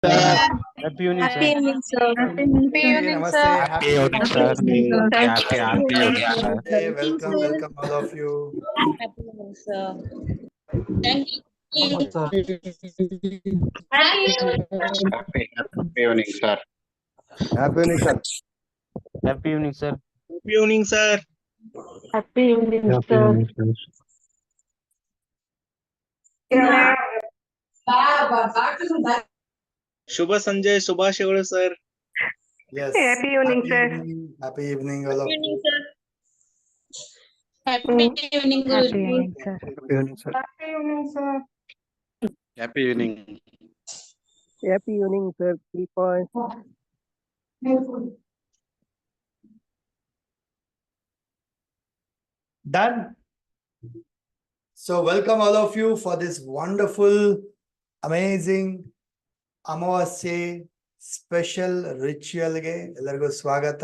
Happy evening, Happy sir. evening, sir. Happy evening, Namaste. sir. Happy evening, sir. Happy evening, sir. Thank you, Welcome, sir. welcome all of you. Happy evening, sir. Thank you. Happy evening, sir. Happy evening, sir. Happy evening, sir. Happy evening, sir. Happy evening, sir. ಶುಭ ಸಂಜೆ ಶುಭಾಶಯಗಳು sir. Yes. Happy evening, sir. Happy evening, all of Happy you. evening, sir. Happy evening, Happy Guruji. evening, sir. Happy evening, sir. Happy evening, sir. Happy evening. Happy evening, sir. 3 points. Done. So welcome all of you for this wonderful, amazing Amavasya special ritual ಗೆ ಎಲ್ಲರಿಗೂ ಸ್ವಾಗತ.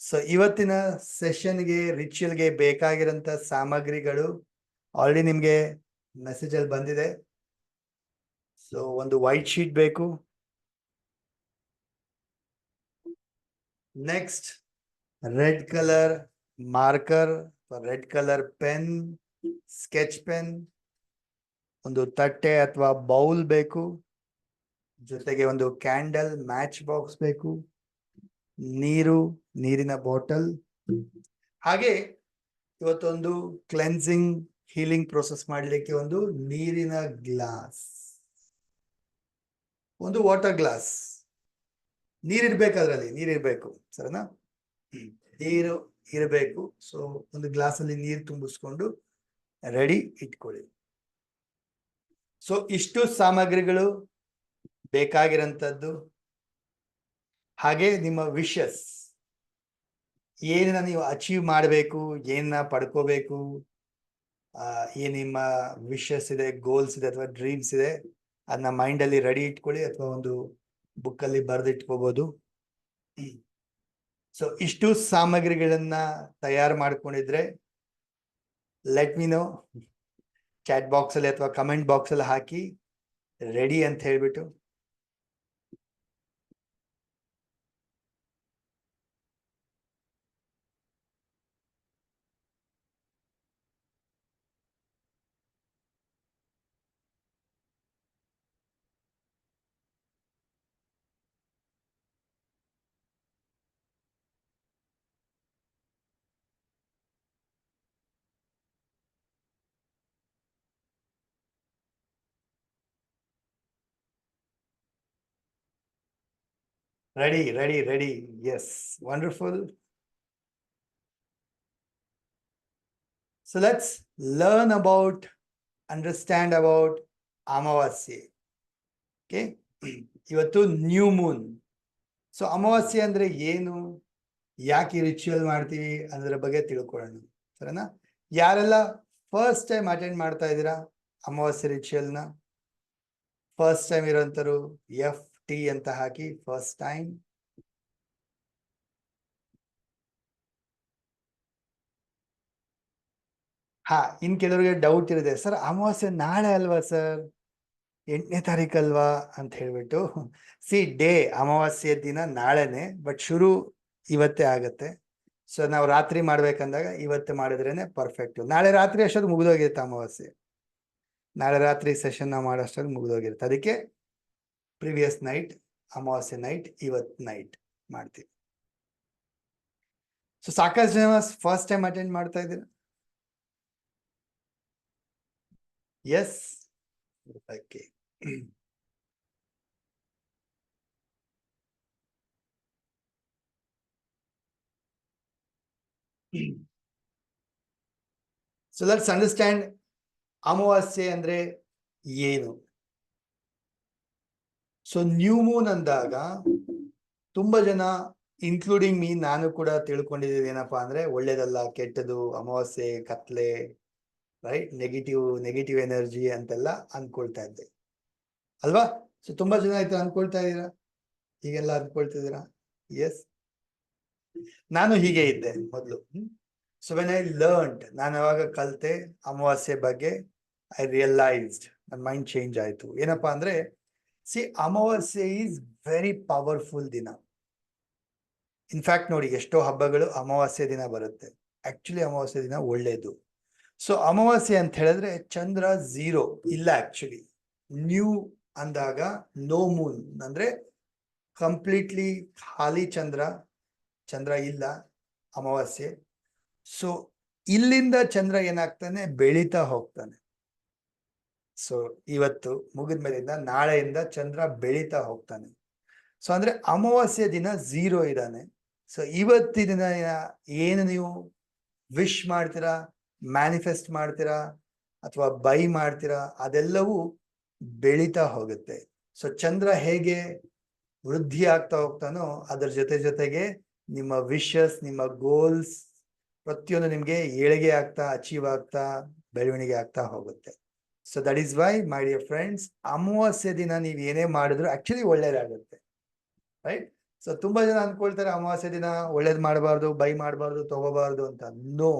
So ಇವತ್ತಿನ ಸೆಷನ್ಗೆ ರಿಚುವಲ್ಗೆ ಬೇಕಾಗಿರೋಂಥ ಸಾಮಗ್ರಿಗಳು already ನಿಮಗೆ message ಅಲ್ಲಿ ಬಂದಿದೆ. So ಒಂದು white sheet ಬೇಕು. Next red colour marker, red colour pen, sketch pen, ಒಂದು ತಟ್ಟೆ ಅಥವಾ ಬೌಲ್ ಬೇಕು, ಜೊತೆಗೆ ಒಂದು ಕ್ಯಾಂಡಲ್, ಮ್ಯಾಚ್ ಬಾಕ್ಸ್ ಬೇಕು, ನೀರಿನ ಬಾಟಲ್, ಹಾಗೆ ಇವತ್ತೊಂದು ಕ್ಲೆನ್ಸಿಂಗ್ ಹೀಲಿಂಗ್ ಪ್ರೋಸೆಸ್ ಮಾಡಲಿಕ್ಕೆ ಒಂದು ನೀರಿನ ಗ್ಲಾಸ್, ಒಂದು ವಾಟರ್ ಗ್ಲಾಸ್. ನೀರಿರ್ಬೇಕು, ಅದರಲ್ಲಿ ನೀರಿರ್ಬೇಕು, ಸರಿನಾ? ನೀರು ಇರಬೇಕು. ಸೊ ಒಂದು ಗ್ಲಾಸ್ ಅಲ್ಲಿ ನೀರು ತುಂಬಿಸ್ಕೊಂಡು ರೆಡಿ ಇಟ್ಕೊಳ್ಳಿ. ಸೊ ಇಷ್ಟು ಸಾಮಗ್ರಿಗಳು ಬೇಕಾಗಿರೋಂಥದ್ದು. ಹಾಗೆ ನಿಮ್ಮ ವಿಶಸ್, ಏನನ್ನ ನೀವು ಅಚೀವ್ ಮಾಡಬೇಕು, ಏನನ್ನ ಪಡ್ಕೋಬೇಕು, ಏನ್ ನಿಮ್ಮ ವಿಶಸ್ ಇದೆ, ಗೋಲ್ಸ್ ಇದೆ ಅಥವಾ ಡ್ರೀಮ್ಸ್ ಇದೆ, ಅದನ್ನ ಮೈಂಡ್ ಅಲ್ಲಿ ರೆಡಿ ಇಟ್ಕೊಳ್ಳಿ ಅಥವಾ ಒಂದು ಬುಕ್ ಅಲ್ಲಿ ಬರೆದಿಟ್ಕೋಬಹುದು. ಸೊ ಇಷ್ಟು ಸಾಮಗ್ರಿಗಳನ್ನ ತಯಾರು ಮಾಡ್ಕೊಂಡಿದ್ರೆ let me know, chat box ಅಲ್ಲಿ ಅಥವಾ ಕಮೆಂಟ್ ಬಾಕ್ಸ್ ಅಲ್ಲಿ ಹಾಕಿ ರೆಡಿ ಅಂತ ಹೇಳ್ಬಿಟ್ಟು. Ready. Yes, wonderful. So let's learn about, understand about Amavasya. Okay? ಇವತ್ತು ನ್ಯೂ ಮೂನ್. ಸೊ ಅಮಾವಾಸ್ಯೆ ಅಂದ್ರೆ ಏನು, ಯಾಕೆ ರಿಚುವಲ್ ಮಾಡ್ತೀವಿ ಅನ್ನೋದ್ರ ಬಗ್ಗೆ ತಿಳ್ಕೊಳ್ಳೋಣ, ಸರಿನಾ? ಯಾರೆಲ್ಲ ಫಸ್ಟ್ ಟೈಮ್ ಅಟೆಂಡ್ ಮಾಡ್ತಾ ಇದ್ದೀರಾ ಅಮಾವಾಸ್ಯೆ ರಿಚುವಲ್ನ? ಫಸ್ಟ್ ಟೈಮ್ ಇರೋಂಥರು FT ಅಂತ ಹಾಕಿ, ಫಸ್ಟ್ ಟೈಮ್. ಇನ್ ಕೆಲವರಿಗೆ ಡೌಟ್ ಇರುತ್ತೆ, ಸರ್ ಅಮಾವಾಸ್ಯೆ ನಾಳೆ ಅಲ್ವಾ ಸರ್, 8ನೇ ತಾರೀಕು ಅಲ್ವಾ ಅಂತ ಹೇಳ್ಬಿಟ್ಟು. ಡೇ ಅಮಾವಾಸ್ಯೆ ದಿನ ನಾಳೆನೆ, ಬಟ್ ಶುರು ಇವತ್ತೇ ಆಗತ್ತೆ. ಸೊ ನಾವು ರಾತ್ರಿ ಮಾಡ್ಬೇಕಂದಾಗ ಇವತ್ತು ಮಾಡಿದ್ರೇನೆ ಪರ್ಫೆಕ್ಟ್. ನಾಳೆ ರಾತ್ರಿ ಅಷ್ಟೊಂದು ಮುಗಿದೋಗಿರುತ್ತೆ ಅಮಾವಾಸ್ಯೆ, ನಾಳೆ ರಾತ್ರಿ ಸೆಷನ್ ನಾವು ಮಾಡೋಷ್ಟೊಂದು ಮುಗಿದೋಗಿರುತ್ತೆ. ಅದಕ್ಕೆ ಪ್ರಿವಿಯಸ್ ನೈಟ್, ಅಮಾವಾಸ್ಯೆ ನೈಟ್, ಇವತ್ತು ನೈಟ್ ಮಾಡ್ತೀವಿ. ಸೊ ಸಾಕಷ್ಟು ಜನ ಫಸ್ಟ್ ಟೈಮ್ ಅಟೆಂಡ್ ಮಾಡ್ತಾ ಇದ್ದೀರಾ? Yes, okay. So let's understand ಅಮಾವಾಸ್ಯೆ ಅಂದ್ರೆ ಏನು. ಸೊ ನ್ಯೂ ಮೂನ್ ಅಂದಾಗ ತುಂಬಾ ಜನ, ಇನ್ಕ್ಲೂಡಿಂಗ್ ಮೀ, ನಾನು ಕೂಡ ತಿಳ್ಕೊಂಡಿದ್ದೀನಿ ಏನಪ್ಪಾ ಅಂದ್ರೆ ಒಳ್ಳೇದಲ್ಲ, ಕೆಟ್ಟದು, ಅಮಾವಾಸ್ಯೆ, ಕತ್ಲೆ, ರೈಟ್, ನೆಗೆಟಿವ್ ಎನರ್ಜಿ ಅಂತೆಲ್ಲ ಅನ್ಕೊಳ್ತಾ ಇದ್ದೆ ಅಲ್ವಾ? ಸೊ ತುಂಬಾ ಜನ ಆಯ್ತು ಅನ್ಕೊಳ್ತಾ ಇದ್ದೀರಾ, ಹೀಗೆಲ್ಲ ಅನ್ಕೊಳ್ತಿದ್ದೀರಾ? ಎಸ್, ನಾನು ಹೀಗೆ ಇದ್ದೆ ಮೊದಲು. ಸೊ ವೆನ್ ಐ ಲರ್ನ್ಡ್, ನಾನು ಯಾವಾಗ ಕಲಿತೆ ಅಮಾವಾಸ್ಯೆ ಬಗ್ಗೆ, ಐ ರಿಯಲೈಸ್ಡ್, ನನ್ನ ಮೈಂಡ್ ಚೇಂಜ್ ಆಯ್ತು. ಏನಪ್ಪಾ ಅಂದ್ರೆ ಸಿ ಅಮಾವಾಸ್ಯೆ ಈಸ್ ವೆರಿ ಪವರ್ಫುಲ್ ದಿನ. ಇನ್ಫ್ಯಾಕ್ಟ್ ನೋಡಿ, ಎಷ್ಟೋ ಹಬ್ಬಗಳು ಅಮಾವಾಸ್ಯೆ ದಿನ ಬರುತ್ತೆ. ಆಕ್ಚುಲಿ ಅಮಾವಾಸ್ಯೆ ದಿನ ಒಳ್ಳೇದು. ಸೊ ಅಮಾವಾಸ್ಯೆ ಅಂತ ಹೇಳಿದ್ರೆ ಚಂದ್ರ ಝೀರೋ ಇಲ್ಲ. ಆಕ್ಚುಲಿ ನ್ಯೂ ಅಂದಾಗ ನೋ ಮೂನ್ ಅಂದ್ರೆ ಕಂಪ್ಲೀಟ್ಲಿ ಖಾಲಿ ಚಂದ್ರ ಇಲ್ಲ ಅಮಾವಾಸ್ಯೆ. ಸೊ ಇಲ್ಲಿಂದ ಚಂದ್ರ ಏನಾಗ್ತಾನೆ, ಬೆಳೀತಾ ಹೋಗ್ತಾನೆ. ಸೊ ಇವತ್ತು ಮುಗಿದ ಮೇಲಿಂದ ನಾಳೆಯಿಂದ ಚಂದ್ರ ಬೆಳೀತಾ ಹೋಗ್ತಾನೆ. ಸೊ ಅಂದ್ರೆ ಅಮಾವಾಸ್ಯೆ ದಿನ ಝೀರೋ ಇದ್ದಾನೆ. ಸೊ ಇವತ್ತಿನ ಏನು ನೀವು ವಿಶ್ ಮಾಡ್ತೀರಾ, ಮ್ಯಾನಿಫೆಸ್ಟ್ ಮಾಡ್ತೀರಾ ಅಥವಾ ಬೈ ಮಾಡ್ತೀರಾ, ಅದೆಲ್ಲವೂ ಬೆಳೀತಾ ಹೋಗುತ್ತೆ. ಸೊ ಚಂದ್ರ ಹೇಗೆ ವೃದ್ಧಿ ಆಗ್ತಾ ಹೋಗ್ತಾನೋ ಅದರ ಜೊತೆಗೆ ನಿಮ್ಮ ವಿಶಸ್, ನಿಮ್ಮ ಗೋಲ್ಸ್ ಪ್ರತಿಯೊಂದು ನಿಮ್ಗೆ ಏಳಿಗೆ ಆಗ್ತಾ, ಅಚೀವ್ ಆಗ್ತಾ, ಬೆಳವಣಿಗೆ ಆಗ್ತಾ ಹೋಗುತ್ತೆ. So that is why my dear friends, ಅಮಾವಾಸ್ಯೆ ದಿನ ನೀವು ಏನೇ ಮಾಡಿದ್ರು ಆಕ್ಚುಲಿ ಒಳ್ಳೇದಾಗುತ್ತೆ, ರೈಟ್? ಸೊ ತುಂಬಾ ಜನ ಅನ್ಕೊಳ್ತಾರೆ ಅಮಾವಾಸ್ಯೆ ದಿನ ಒಳ್ಳೇದ್ ಮಾಡಬಾರ್ದು, ಬೈ ಮಾಡಬಾರ್ದು, ತಗೋಬಾರ್ದು ಅಂತ. No,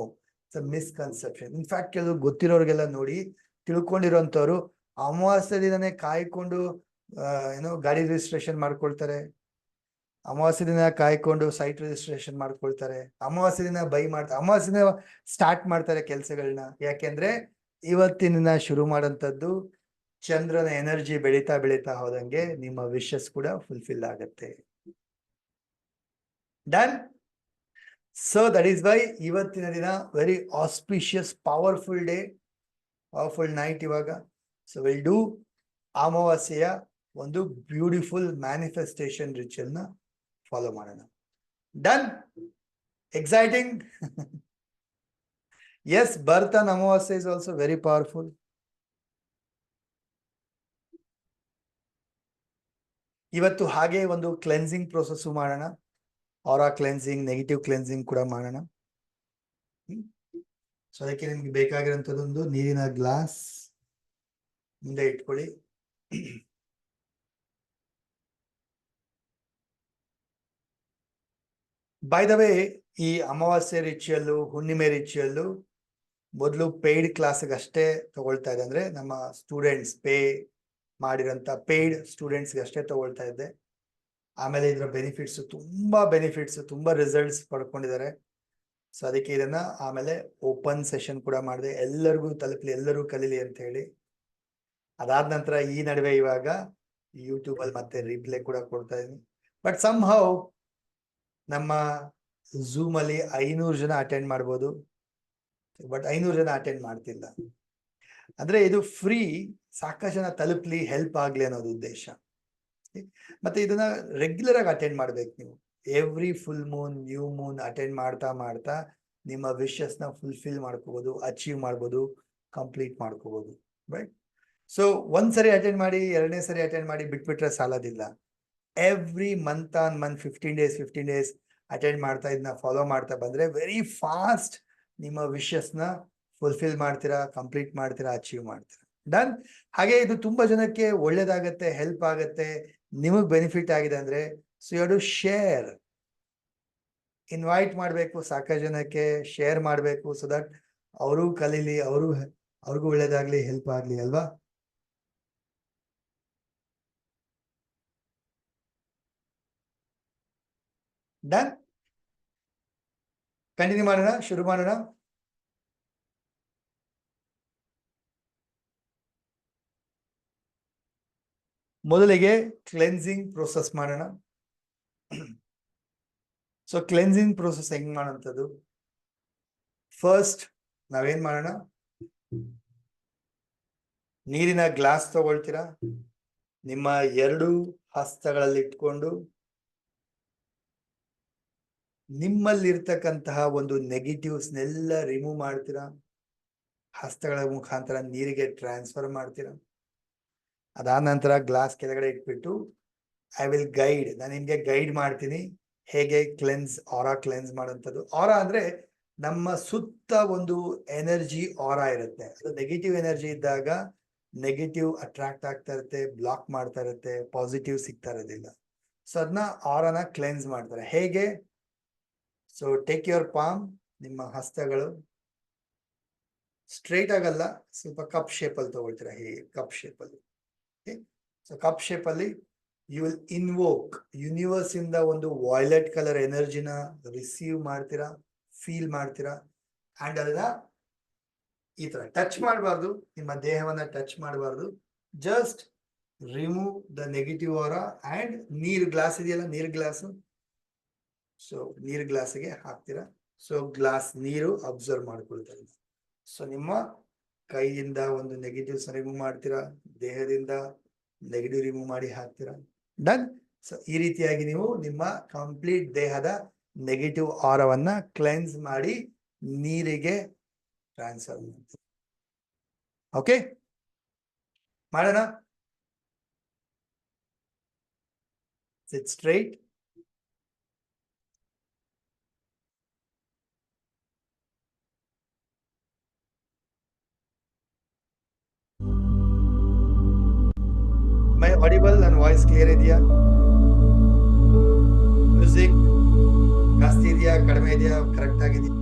it's a misconception. In fact ಕೆಲವು ಗೊತ್ತಿರೋರ್ಗೆಲ್ಲ ನೋಡಿ, ತಿಳ್ಕೊಂಡಿರೋಂಥವ್ರು ಅಮಾವಾಸ್ಯೆ ದಿನನೇ ಕಾಯ್ಕೊಂಡು ಏನೋ ಗಾಡಿ ರಿಜಿಸ್ಟ್ರೇಷನ್ ಮಾಡ್ಕೊಳ್ತಾರೆ, ಅಮಾವಾಸ್ಯೆ ದಿನ ಕಾಯ್ಕೊಂಡು ಸೈಟ್ ರಿಜಿಸ್ಟ್ರೇಷನ್ ಮಾಡ್ಕೊಳ್ತಾರೆ, ಅಮಾವಾಸ್ಯೆ ದಿನ ಬೈ ಮಾಡ್ತಾರೆ, ಅಮಾವಾಸ್ಯೆ ದಿನ ಸ್ಟಾರ್ಟ್ ಮಾಡ್ತಾರೆ ಕೆಲಸಗಳನ್ನ. ಯಾಕೆಂದ್ರೆ ಇವತ್ತಿನ ದಿನ ಶುರು ಮಾಡೋಂಥದ್ದು ಚಂದ್ರನ ಎನರ್ಜಿ ಬೆಳೀತಾ ಹೋದಂಗೆ ನಿಮ್ಮ ವಿಶಸ್ ಕೂಡ ಫುಲ್ಫಿಲ್ ಆಗುತ್ತೆ. Done. So that is why ಇವತ್ತಿನ ದಿನ very auspicious, powerful day, powerful night ಇವಾಗ. ಸೊ ವಿಲ್ ಡೂ ಅಮಾವಾಸ್ಯೆಯ ಒಂದು ಬ್ಯೂಟಿಫುಲ್ ಮ್ಯಾನಿಫೆಸ್ಟೇಷನ್ ರಿಚುವಲ್ ನ ಫಾಲೋ ಮಾಡೋಣ. Done. Exciting. Yes, birth on ಅಮಾವಾಸ್ಯೆ ಇಸ್ ಆಲ್ಸೋ ವೆರಿ ಪವರ್ಫುಲ್. ಇವತ್ತು ಹಾಗೆ ಒಂದು ಕ್ಲೆನ್ಸಿಂಗ್ ಪ್ರೋಸೆಸ್ ಮಾಡೋಣ. ಆರಾ ಕ್ಲೆನ್ಸಿಂಗ್, ನೆಗೆಟಿವ್ ಕ್ಲೆನ್ಸಿಂಗ್ ಕೂಡ ಮಾಡೋಣ. ಸೊ ಅದಕ್ಕೆ ನಿಮ್ಗೆ ಬೇಕಾಗಿರೋಂಥದ್ದೊಂದು ನೀರಿನ ಗ್ಲಾಸ್ ಮುಂದೆ ಇಟ್ಕೊಳ್ಳಿ. ಬೈ ದ ವೇ, ಈ ಅಮಾವಾಸ್ಯೆ ರಿಚುವಲ್ಲು, ಹುಣ್ಣಿಮೆ ರಿಚುವಲ್ಲು ಮೊದಲು ಪೇಯ್ಡ್ ಕ್ಲಾಸ್ಗೆ ಅಷ್ಟೇ ತಗೊಳ್ತಾ ಇದೆ. ಅಂದ್ರೆ ನಮ್ಮ ಸ್ಟೂಡೆಂಟ್ಸ್ ಪೇ ಮಾಡಿರೋಂಥ ಪೇಯ್ಡ್ ಸ್ಟೂಡೆಂಟ್ಸ್ಗೆ ಅಷ್ಟೇ ತಗೊಳ್ತಾ ಇದ್ದೆ. ಆಮೇಲೆ ಇದರ ಬೆನಿಫಿಟ್ಸ್, ತುಂಬಾ ರಿಸಲ್ಟ್ಸ್ ಪಡ್ಕೊಂಡಿದ್ದಾರೆ. ಸೊ ಅದಕ್ಕೆ ಇದನ್ನ ಆಮೇಲೆ ಓಪನ್ ಸೆಷನ್ ಕೂಡ ಮಾಡಿದೆ, ಎಲ್ಲರಿಗೂ ತಲುಪಲಿ, ಎಲ್ಲರೂ ಕಲೀಲಿ ಅಂತ ಹೇಳಿ. ಅದಾದ ನಂತರ ಈ ನಡುವೆ ಇವಾಗ ಯೂಟ್ಯೂಬ್ ಅಲ್ಲಿ ಮತ್ತೆ ರಿಪ್ಲೇ ಕೂಡ ಕೊಡ್ತಾ ಇದ್ದೀನಿ. ಬಟ್ ಸಮ್ ಹೌ ನಮ್ಮ ಝೂಮ್ ಅಲ್ಲಿ 500 ಜನ ಅಟೆಂಡ್ ಮಾಡ್ಬೋದು, ಬಟ್ 500 ಜನ ಅಟೆಂಡ್ ಮಾಡ್ತಿಲ್ಲ. ಅಂದ್ರೆ ಇದು ಫ್ರೀ, ಸಾಕಷ್ಟು ಜನ ತಲುಪಲಿ, ಹೆಲ್ಪ್ ಆಗ್ಲಿ ಅನ್ನೋದು ಉದ್ದೇಶ. ಮತ್ತೆ ಇದನ್ನ ರೆಗ್ಯುಲರ್ ಆಗಿ ಅಟೆಂಡ್ ಮಾಡ್ಬೇಕು ನೀವು. Every full moon, new Moon attend ಮಾಡ್ತಾ ನಿಮ್ಮ ವಿಶಸ್ ನ ಫುಲ್ಫಿಲ್ ಮಾಡ್ಕೋಬಹುದು, ಅಚೀವ್ ಮಾಡ್ಬೋದು, ಕಂಪ್ಲೀಟ್ ಮಾಡ್ಕೋಬಹುದು, ರೈಟ್? ಸೊ ಒಂದ್ಸರಿ ಅಟೆಂಡ್ ಮಾಡಿ, ಎರಡನೇ ಸರಿ ಅಟೆಂಡ್ ಮಾಡಿ ಬಿಟ್ಬಿಟ್ರೆ ಸಾಲೋದಿಲ್ಲ. Every month on month 15 days attend ಮಾಡ್ತಾ ಇದನ್ನ ಫಾಲೋ ಮಾಡ್ತಾ ಬಂದ್ರೆ ವೆರಿ ಫಾಸ್ಟ್ ನಿಮ್ಮ ವಿಶಸ್ ನ ಫುಲ್ಫಿಲ್ ಮಾಡ್ತೀರಾ, ಕಂಪ್ಲೀಟ್ ಮಾಡ್ತೀರಾ, ಅಚೀವ್ ಮಾಡ್ತೀರಾ. ಡನ್. ಹಾಗೆ ಇದು ತುಂಬಾ ಜನಕ್ಕೆ ಒಳ್ಳೇದಾಗತ್ತೆ, ಹೆಲ್ಪ್ ಆಗತ್ತೆ, ನಿಮಗ್ ಬೆನಿಫಿಟ್ ಆಗಿದೆ ಅಂದ್ರೆ so you have to share. Invite ಮಾಡಬೇಕು, ಸಾಕಷ್ಟು ಜನಕ್ಕೆ ಶೇರ್ ಮಾಡಬೇಕು, ಸೊ ದಟ್ ಅವರು ಕಲೀಲಿ, ಅವ್ರಿಗೂ ಒಳ್ಳೇದಾಗ್ಲಿ, ಹೆಲ್ಪ್ ಆಗ್ಲಿ ಅಲ್ವಾ? ಡನ್. ಕಂಟಿನ್ಯೂ ಮಾಡೋಣ, ಶುರು ಮಾಡೋಣ. ಮೊದಲಿಗೆ ಕ್ಲೆನ್ಸಿಂಗ್ ಪ್ರೋಸೆಸ್ ಮಾಡೋಣ. ಸೊ ಕ್ಲೆನ್ಸಿಂಗ್ ಪ್ರೋಸೆಸ್ ಹೆಂಗ್ ಮಾಡೋಂಥದ್ದು? ಫಸ್ಟ್ ನಾವೇನ್ ಮಾಡೋಣ, ನೀರಿನ ಗ್ಲಾಸ್ ತಗೊಳ್ತೀರಾ, ನಿಮ್ಮ 2 ಹಸ್ತಗಳಲ್ಲಿ ಇಟ್ಕೊಂಡು ನಿಮ್ಮಲ್ಲಿರ್ತಕ್ಕಂತಹ ಒಂದು ನೆಗೆಟಿವ್ಸ್ನೆಲ್ಲ ರಿಮೂವ್ ಮಾಡ್ತೀರಾ, ಹಸ್ತಗಳ ಮುಖಾಂತರ ನೀರಿಗೆ ಟ್ರಾನ್ಸ್ಫರ್ ಮಾಡ್ತೀರಾ. ಅದಾದ ನಂತರ ಗ್ಲಾಸ್ ಕೆಳಗಡೆ ಇಟ್ಬಿಟ್ಟು ಐ ವಿಲ್ ಗೈಡ್, ನಾನು ನಿಮ್ಗೆ ಗೈಡ್ ಮಾಡ್ತೀನಿ ಹೇಗೆ ಆರಾ ಕ್ಲೆನ್ಸ್ ಮಾಡೋಂಥದ್ದು. ಆರಾ ಅಂದ್ರೆ ನಮ್ಮ ಸುತ್ತ ಒಂದು ಎನರ್ಜಿ ಆರಾ ಇರುತ್ತೆ. ಅದು ನೆಗೆಟಿವ್ ಎನರ್ಜಿ ಇದ್ದಾಗ ನೆಗೆಟಿವ್ ಅಟ್ರಾಕ್ಟ್ ಆಗ್ತಾ ಇರುತ್ತೆ, ಬ್ಲಾಕ್ ಮಾಡ್ತಾ ಇರುತ್ತೆ, ಪಾಸಿಟಿವ್ ಸಿಗ್ತಾ ಇರೋದಿಲ್ಲ. ಸೊ ಅದನ್ನ ಆರಾನ ಕ್ಲೆನ್ಸ್ ಮಾಡ್ತಾರೆ. ಹೇಗೆ? ಸೊ ಟೇಕ್ ಯುವರ್ ಪಾಮ್, ನಿಮ್ಮ ಹಸ್ತಗಳು ಸ್ಟ್ರೈಟ್ ಆಗಲ್ಲ, ಸ್ವಲ್ಪ ಕಪ್ ಶೇಪ್ ಅಲ್ಲಿ ತಗೊಳ್ತೀರಾ, ಹೀಗೆ ಕಪ್ ಶೇಪ್ ಅಲ್ಲಿ. ಸೊ ಕಪ್ ಶೇಪ್ ಅಲ್ಲಿ ಯು ವಿಲ್ ಇನ್ವೋಕ್ ಯೂನಿವರ್ಸ್ ಇಂದ ಒಂದು ವಾಯ್ಲೆಟ್ ಕಲರ್ ಎನರ್ಜಿನ ರಿಸೀವ್ ಮಾಡ್ತೀರಾ, ಫೀಲ್ ಮಾಡ್ತೀರಾ. ಅಂಡ್ ಅದನ್ನ ಈ ತರ ಟಚ್ ಮಾಡಬಾರ್ದು, ನಿಮ್ಮ ದೇಹವನ್ನ ಟಚ್ ಮಾಡಬಾರ್ದು. Just remove the negative aura and ನೀರ್ ಗ್ಲಾಸ್ ಇದೆಯಲ್ಲ, ನೀರ್ ಗ್ಲಾಸ್, ಸೊ ನೀರ್ ಗ್ಲಾಸ್ಗೆ ಹಾಕ್ತೀರಾ. ಸೊ ಗ್ಲಾಸ್ ನೀರು ಅಬ್ಸರ್ವ್ ಮಾಡ್ಕೊಳ್ತಾರೆ. ಸೊ ನಿಮ್ಮ ಕೈಯಿಂದ ಒಂದು ನೆಗೆಟಿವ್ಸ್ ರಿಮೂವ್ ಮಾಡ್ತೀರಾ, ದೇಹದಿಂದ ನೆಗೆಟಿವ್ ರಿಮೂವ್ ಮಾಡಿ ಹಾಕ್ತೀರಾ. ಡನ್. ಸೊ ಈ ರೀತಿಯಾಗಿ ನೀವು ನಿಮ್ಮ ಕಂಪ್ಲೀಟ್ ದೇಹದ ನೆಗೆಟಿವ್ ಆರವನ್ನ ಕ್ಲೆನ್ಸ್ ಮಾಡಿ ನೀರಿಗೆ ಟ್ರಾನ್ಸ್ಫರ್ ಮಾಡ್ತೀರಾ. ಓಕೆ, ಮಾಡೋಣ. Sit straight. Am I audible and voice clear idea? Music ಜಾಸ್ತಿ ಇದೆಯಾ, ಕಡಿಮೆ ಇದೆಯಾ, ಕರೆಕ್ಟ್ ಆಗಿದೆಯಾ?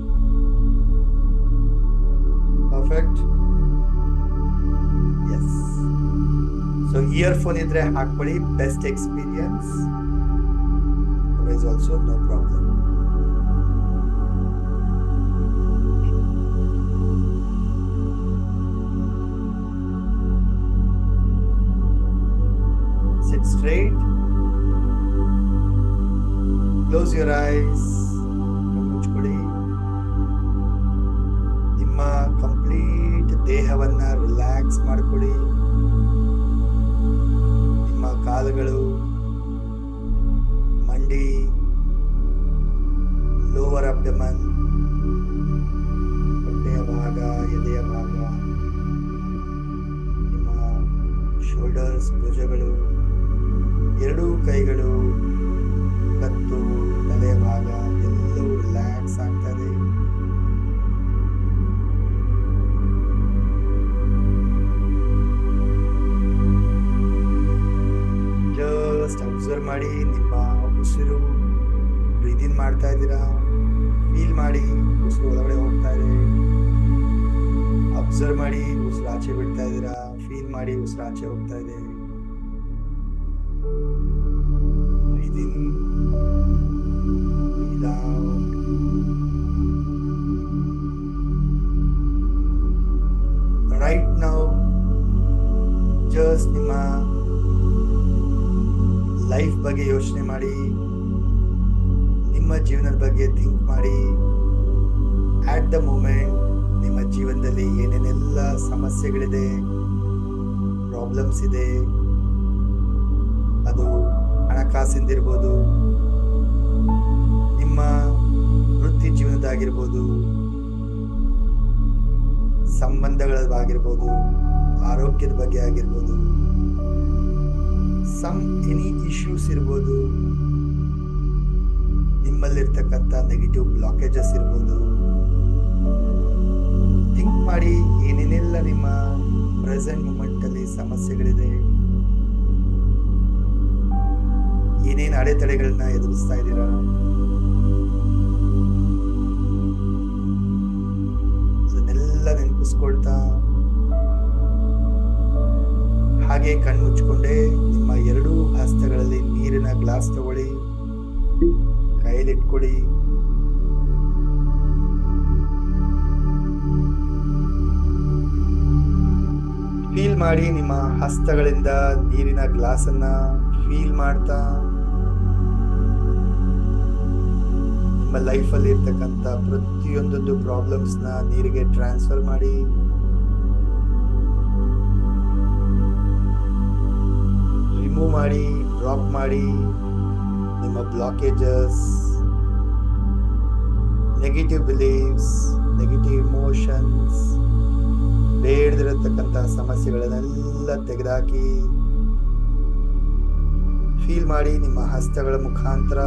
ಪರ್ಫೆಕ್ಟ್. ಎಸ್. ಸೊ ಇಯರ್ಫೋನ್ ಇದ್ರೆ ಹಾಕೊಳ್ಳಿ, best experience. Otherwise also no problem. Sit straight. Close your eyes. ಮುಚ್ಕೊಳ್ಳಿ. ನಿಮ್ಮ ಕಂಪ್ಲೀಟ್ ದೇಹವನ್ನ ರಿಲ್ಯಾಕ್ಸ್ ಮಾಡ್ಕೊಳ್ಳಿ. ನಿಮ್ಮ ಕಾಲುಗಳು, ಮಂಡಿ, ಲೋವರ್ ಅಬ್ಡಮನ್, ಹೊಟ್ಟೆಯ ಭಾಗ, ಎದೆಯ ಭಾಗ, ನಿಮ್ಮ ಶೋಲ್ಡರ್ಸ್, ಭುಜಗಳು, ಎರಡೂ ಕೈಗಳು, ಕತ್ತು, ತಲೆಯ ಭಾಗ ಎಲ್ಲವೂ ರಿಲ್ಯಾಕ್ಸ್ ಆಗ್ತದೆ. ಜಸ್ಟ್ ಅಬ್ಸರ್ವ್ ಮಾಡಿ ನಿಮ್ಮ ಉಸಿರು. ಬ್ರೀತ್ ಇನ್ ಮಾಡ್ತಾ ಇದ್ದೀರಾ, ಫೀಲ್ ಮಾಡಿ ಉಸಿರು ಒಳಗಡೆ ಹೋಗ್ತಾ ಇದೆ. ಅಬ್ಸರ್ವ್ ಮಾಡಿ ಉಸಿರು ಆಚೆ ಬಿಡ್ತಾ ಇದ್ದೀರಾ, ಫೀಲ್ ಮಾಡಿ ಉಸಿರು ಆಚೆ ಹೋಗ್ತಾ ಇದೆ. Breathe in, breathe out. Right now just ನಿಮ್ಮ ಲೈಫ್ ಬಗ್ಗೆ ಯೋಚನೆ ಮಾಡಿ, ನಿಮ್ಮ ಜೀವನದ ಬಗ್ಗೆ ಥಿಂಕ್ ಮಾಡಿ. ಆಟ್ ದ ಮೂಮೆಂಟ್ ನಿಮ್ಮ ಜೀವನದಲ್ಲಿ ಏನೇನೆಲ್ಲ ಸಮಸ್ಯೆಗಳಿದೆ, ಪ್ರಾಬ್ಲಮ್ಸ್ ಇದೆ, ಅದು ಹಣಕಾಸಿಂದಿರ್ಬೋದು, ನಿಮ್ಮ ವೃತ್ತಿ ಜೀವನದಾಗಿರ್ಬೋದು, ಸಂಬಂಧಗಳಾಗಿರ್ಬೋದು, ಆರೋಗ್ಯದ ಬಗ್ಗೆ ಆಗಿರ್ಬೋದು, ಎನಿ ಇಶ್ಯೂಸ್ ಇರ್ಬೋದು, ನಿಮ್ಮಲ್ಲಿರ್ತಕ್ಕಂಥ ನೆಗೆಟಿವ್ ಬ್ಲಾಕೇಜಸ್ ಇರ್ಬೋದು. ಥಿಂಕ್ ಮಾಡಿ ಏನೇನೆಲ್ಲ ನಿಮ್ಮ ಪ್ರೆಸೆಂಟ್ ಮೂಮೆಂಟ್ ಅಲ್ಲಿ ಸಮಸ್ಯೆಗಳಿದೆ, ಏನೇನು ಅಡೆತಡೆಗಳನ್ನ ಎದುರಿಸ್ತಾ ಇದ್ದೀರಾ. ಅದನ್ನೆಲ್ಲ ನೆನಪಿಸ್ಕೊಳ್ತಾ ಹಾಗೆ ಕಣ್ಮುಚ್ಕೊಂಡೆ ನಿಮ್ಮ ಎರಡೂ ಹಸ್ತಗಳಲ್ಲಿ ನೀರಿನ ಗ್ಲಾಸ್ ತಗೊಳ್ಳಿ, ಕೈಲಿಟ್ಕೊಡಿ. ಫೀಲ್ ಮಾಡಿ ನಿಮ್ಮ ಹಸ್ತಗಳಿಂದ ನೀರಿನ ಗ್ಲಾಸ್ ಅನ್ನ ಫೀಲ್ ಮಾಡ್ತಾ ನಿಮ್ಮ ಲೈಫ್ ಅಲ್ಲಿ ಇರ್ತಕ್ಕಂಥ ಪ್ರತಿಯೊಂದೊಂದು ಪ್ರಾಬ್ಲಮ್ಸ್ ನ ನೀರಿಗೆ ಟ್ರಾನ್ಸ್ಫರ್ ಮಾಡಿ. ರಿಮೂವ್ ಮಾಡಿ, ಡ್ರಾಪ್ ಮಾಡಿ ನಿಮ್ಮ blockages, negative beliefs, negative emotions, ಬೇಡದಿರತಕ್ಕಂಥ ಸಮಸ್ಯೆಗಳನ್ನೆಲ್ಲ ತೆಗೆದುಹಾಕಿ ಫೀಲ್ ಮಾಡಿ ನಿಮ್ಮ ಹಸ್ತಗಳ ಮುಖಾಂತರ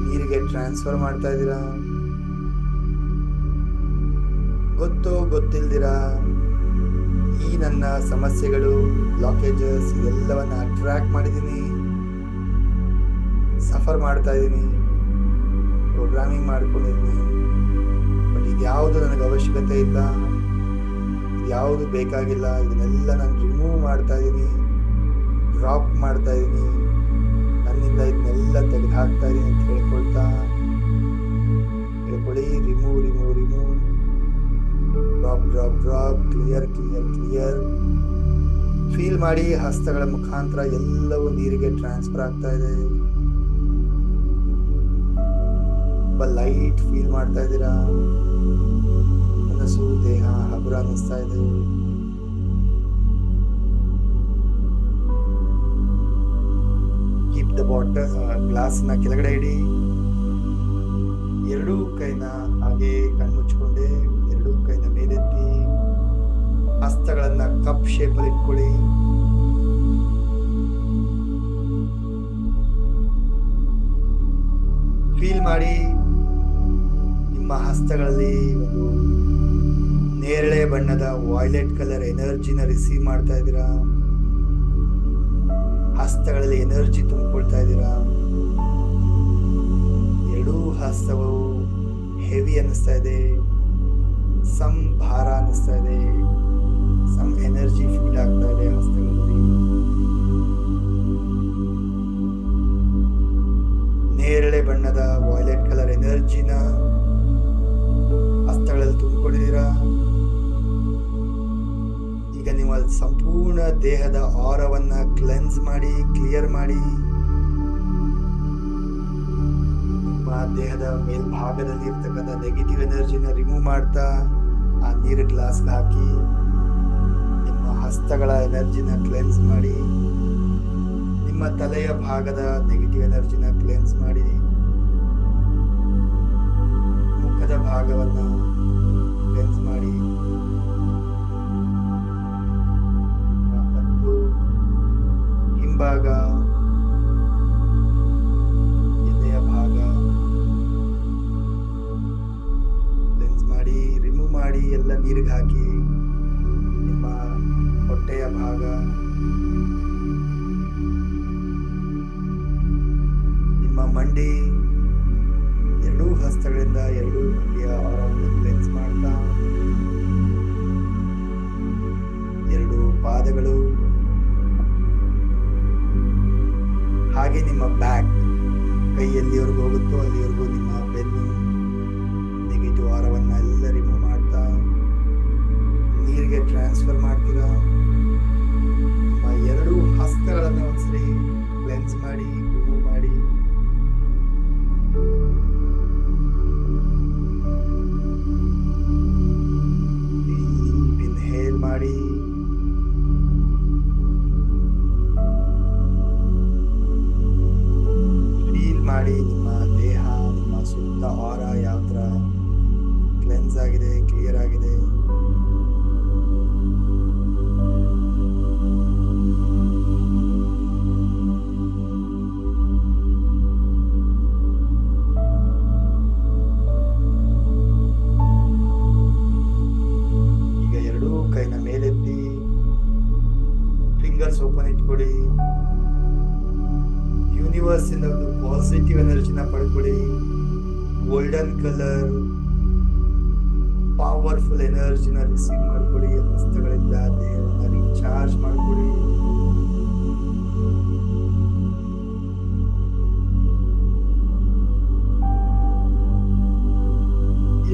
ನೀರಿಗೆ ಟ್ರಾನ್ಸ್ಫರ್ ಮಾಡ್ತಾ ಇದ್ದೀರಾ. ಗೊತ್ತೋ ಗೊತ್ತಿಲ್ದಿರಾ ಈ ನನ್ನ ಸಮಸ್ಯೆಗಳು, ಬ್ಲಾಕೇಜಸ್ ಇದೆಲ್ಲವನ್ನ ಅಟ್ರಾಕ್ಟ್ ಮಾಡಿದ್ದೀನಿ, ಸಫರ್ ಮಾಡ್ತಾ ಇದ್ದೀನಿ, ಪ್ರೋಗ್ರಾಮಿಂಗ್ ಮಾಡ್ಕೊಂಡಿದ್ದೀನಿ. ಬಟ್ ಇದ್ಯಾವುದು ನನಗೆ ಅವಶ್ಯಕತೆ ಇಲ್ಲ, ಯಾವುದು ಬೇಕಾಗಿಲ್ಲ, ಇದನ್ನೆಲ್ಲ ನಾನು ರಿಮೂವ್ ಮಾಡ್ತಾ ಇದ್ದೀನಿ, ಡ್ರಾಪ್ ಮಾಡ್ತಾ ಇದ್ದೀನಿ, ನನ್ನಿಂದ ಇದನ್ನೆಲ್ಲ ತೆಗೆದು ಹಾಕ್ತಾ ಇದ್ದೀನಿ ಅಂತ ಹೇಳ್ಕೊಳ್ತಾ ಹೇಳ್ಕೊಳ್ಳಿ. Remove remove remove, drop drop drop, clear clear clear. Feel ಮಾಡಿ ಹಸ್ತಗಳ ಮುಖಾಂತರ ಎಲ್ಲವೂ ನೀರಿಗೆ ಟ್ರಾನ್ಸ್ಫರ್ ಆಗ್ತಾ ಇದೆ. ಲೈಟ್ ಫೀಲ್ ಮಾಡ್ತಾ ಇದ್ದೀರಾ. ಮನಸ್ಸು ದೇಹ ಹಗುರ ಅನ್ನಿಸ್ತಾ ಇದೆ. ಕೀಪ್ ದ ಬಾಟಲ್, ಗ್ಲಾಸ್ ನ ಕೆಳಗಡೆ ಇಡಿ. ಎರಡೂ ಕೈನ ಹಾಗೆ ಕಣ್ಮುಚ್ಕೊಂಡೆ, ಎರಡೂ ಕೈನ ಮೇಲೆತ್ತಿ, ಹಸ್ತಗಳನ್ನ ಕಪ್ ಶೇಪ್ ಅಲ್ಲಿ ಇಟ್ಕೊಳ್ಳಿ. ಫೀಲ್ ಮಾಡಿ ನಿಮ್ಮ ಹಸ್ತಗಳಲ್ಲಿ ಒಂದು ನೇರಳೆ ಬಣ್ಣದ ವಾಯ್ಲೆಟ್ ಕಲರ್ ಎನರ್ಜಿನ ರಿಸೀವ್ ಮಾಡ್ತಾ ಇದ್ದೀರಾ. ಹಸ್ತಗಳಲ್ಲಿ ಎನರ್ಜಿ ತುಂಬಿಕೊಳ್ತಾ ಇದ್ದೀರಾ. ಎರಡೂ ಹಸ್ತವು ಹೆವಿ ಅನ್ನಿಸ್ತಾ ಇದೆ, ಸಮ್ ಭಾರ ಅನ್ನಿಸ್ತಾ ಇದೆ, ಸಮ್ ಎನರ್ಜಿ ಫೀಲ್ ಆಗ್ತಾ ಇದೆ ಹಸ್ತಗಳಲ್ಲಿ. ನೇರಳೆ ಬಣ್ಣದ ವಾಯ್ಲೆಟ್ ಕಲರ್ ಎನರ್ಜಿನ ಹಸ್ತಗಳಲ್ಲಿ ತುಂಬಿಕೊಂಡಿದ್ದೀರಾ. ಈಗ ನೀವು ಸಂಪೂರ್ಣ ದೇಹದ ಆರವನ್ನ ಕ್ಲೆನ್ಸ್ ಮಾಡಿ, ಕ್ಲಿಯರ್ ಮಾಡಿ. ನಿಮ್ಮ ದೇಹದ ಮೇಲ್ಭಾಗದಲ್ಲಿ ಇರ್ತಕ್ಕಂಥ ನೆಗೆಟಿವ್ ಎನರ್ಜಿನ ರಿಮೂವ್ ಮಾಡ್ತಾ ಆ ನೀರು ಗ್ಲಾಸ್ಗೆ ಹಾಕಿ, ನಿಮ್ಮ ಹಸ್ತಗಳ ಎನರ್ಜಿನ ಕ್ಲೆನ್ಸ್ ಮಾಡಿ, ನಿಮ್ಮ ತಲೆಯ ಭಾಗದ ನೆಗೆಟಿವ್ ಎನರ್ಜಿನ ಕ್ಲೆನ್ಸ್ ಮಾಡಿ, ಮುಖದ ಭಾಗವನ್ನ ಕ್ಲೆನ್ಸ್ ಮಾಡಿ, ಮತ್ತು ಹಿಂಭಾಗ, ಎದೆಯ ಭಾಗ ಕ್ಲೆನ್ಸ್ ಮಾಡಿ, ರಿಮೂವ್ ಮಾಡಿ, ಎಲ್ಲ ನೀರಿಗೆ ಹಾಕಿ. ನಿಮ್ಮ ಹೊಟ್ಟೆಯ ಭಾಗ, ನಿಮ್ಮ ಮಂಡಿ, ಎರಡೂ ಹಸ್ತಗಳಿಂದ ಎರಡೂ ಮಂಡಿಯ ಆರವನ್ನು ಕ್ಲೆನ್ಸ್ ಮಾಡ್ತಾ, ಎರಡು ಪಾದಗಳು, ಹಾಗೆ ನಿಮ್ಮ ಬ್ಯಾಕ್, ಕೈ ಎಲ್ಲಿವರೆಗೂ ಹೋಗುತ್ತೋ ಅಲ್ಲಿವರೆಗೂ ನಿಮ್ಮ ಬೆನ್ನು, ನೆಗೆಟಿವ್ ಆರವನ್ನ ಎಲ್ಲ ರಿಮೂವ್ ಮಾಡ್ತಾ ನೀರಿಗೆ ಟ್ರಾನ್ಸ್ಫರ್ ಮಾಡ್ತೀರಾ. ನಿಮ್ಮ ಎರಡೂ ಹಸ್ತಗಳನ್ನು ಒಂದ್ಸರಿ ಕ್ಲೆನ್ಸ್ ಮಾಡಿ, ರಿಮೂವ್ ಮಾಡಿ. ಡೀಪ್ ಇನ್ಹೇಲ್ ಮಾಡಿ, ಫೀಲ್ ಮಾಡಿ ನಿಮ್ಮ ದೇಹ, ನಿಮ್ಮ ಸುತ್ತ ಆರ ಯಾವ ತರ ಕ್ಲೆನ್ಸ್ ಆಗಿದೆ, ಕ್ಲಿಯರ್ ಆಗಿದೆ. ಈಗ ಎರಡೂ ಕೈನ ಮೇಲೆತ್ತಿ, ಫಿಂಗರ್ಸ್ ಓಪನ್ ಇಟ್ಕೊಡಿ. ಯೂನಿವರ್ಸ್ ಇಂದ ಒಂದು ಪಾಸಿಟಿವ್ ಎನರ್ಜಿನ ಪಡ್ಕೊಳ್ಳಿ. ಗೋಲ್ಡನ್ ಕಲರ್ ಪವರ್ಫುಲ್ ಎನರ್ಜಿನ ರಿಸೀವ್ ಮಾಡ್ಕೊಳ್ಳಿ. ಹಸ್ತಗಳಿಂದ ದೇಹವನ್ನು ರೀಚಾರ್ಜ್ ಮಾಡ್ಕೊಳ್ಳಿ.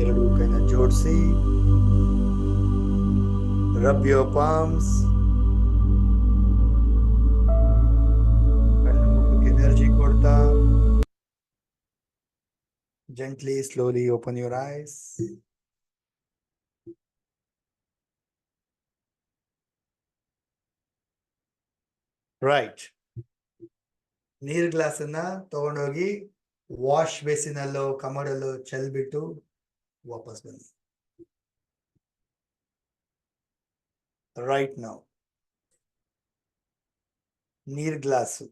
ಎರಡು ಕೈನ ಜೋಡಿಸಿ, ರಬ್ ಯೋರ್ ಪಾಮ್ಸ್. ಕಣ್ಣು ಮುಖಕ್ಕೆ ಎನರ್ಜಿ ಕೊಡ್ತಾ gently, slowly open your eyes. Right. ನೀರ್ ಗ್ಲಾಸ್ ಅನ್ನ ತಗೊಂಡೋಗಿ ವಾಶ್ ಬೇಸಿನಲ್ಲೋ ಕಮೋಡಲ್ಲೋ ಚೆಲ್ಬಿಟ್ಟು ವಾಪಸ್ ಬನ್ನಿ. ರೈಟ್ ನೌ ನೀರ್ ಗ್ಲಾಸು,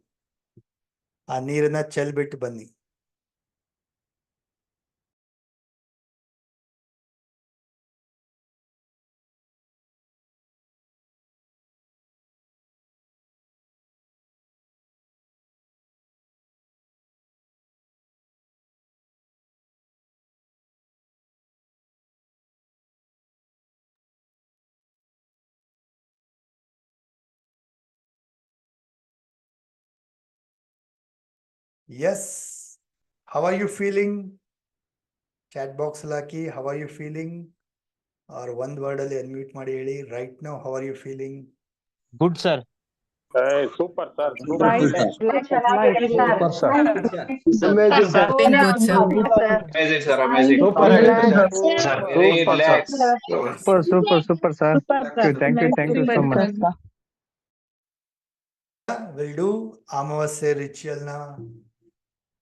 ಆ ನೀರನ್ನ ಚೆಲ್ಬಿಟ್ಟು ಬನ್ನಿ. Yes. How are you feeling? Chat box laki. How are you feeling? Or one word ಅಲ್ಲಿ unmute ಮಾಡಿ ಹೇಳಿ. Right now, how are you feeling? Good, sir. Super, sir. Light, light, Super, sir. Amazing, sir. Good, sir. Amazing, sir. Amazing. Super, Relax. Sir, very Super, sir. relaxed. Super, sir. Thank you so much. We'll do ಅಮಾವಾಸ್ಯೆ ritual ನ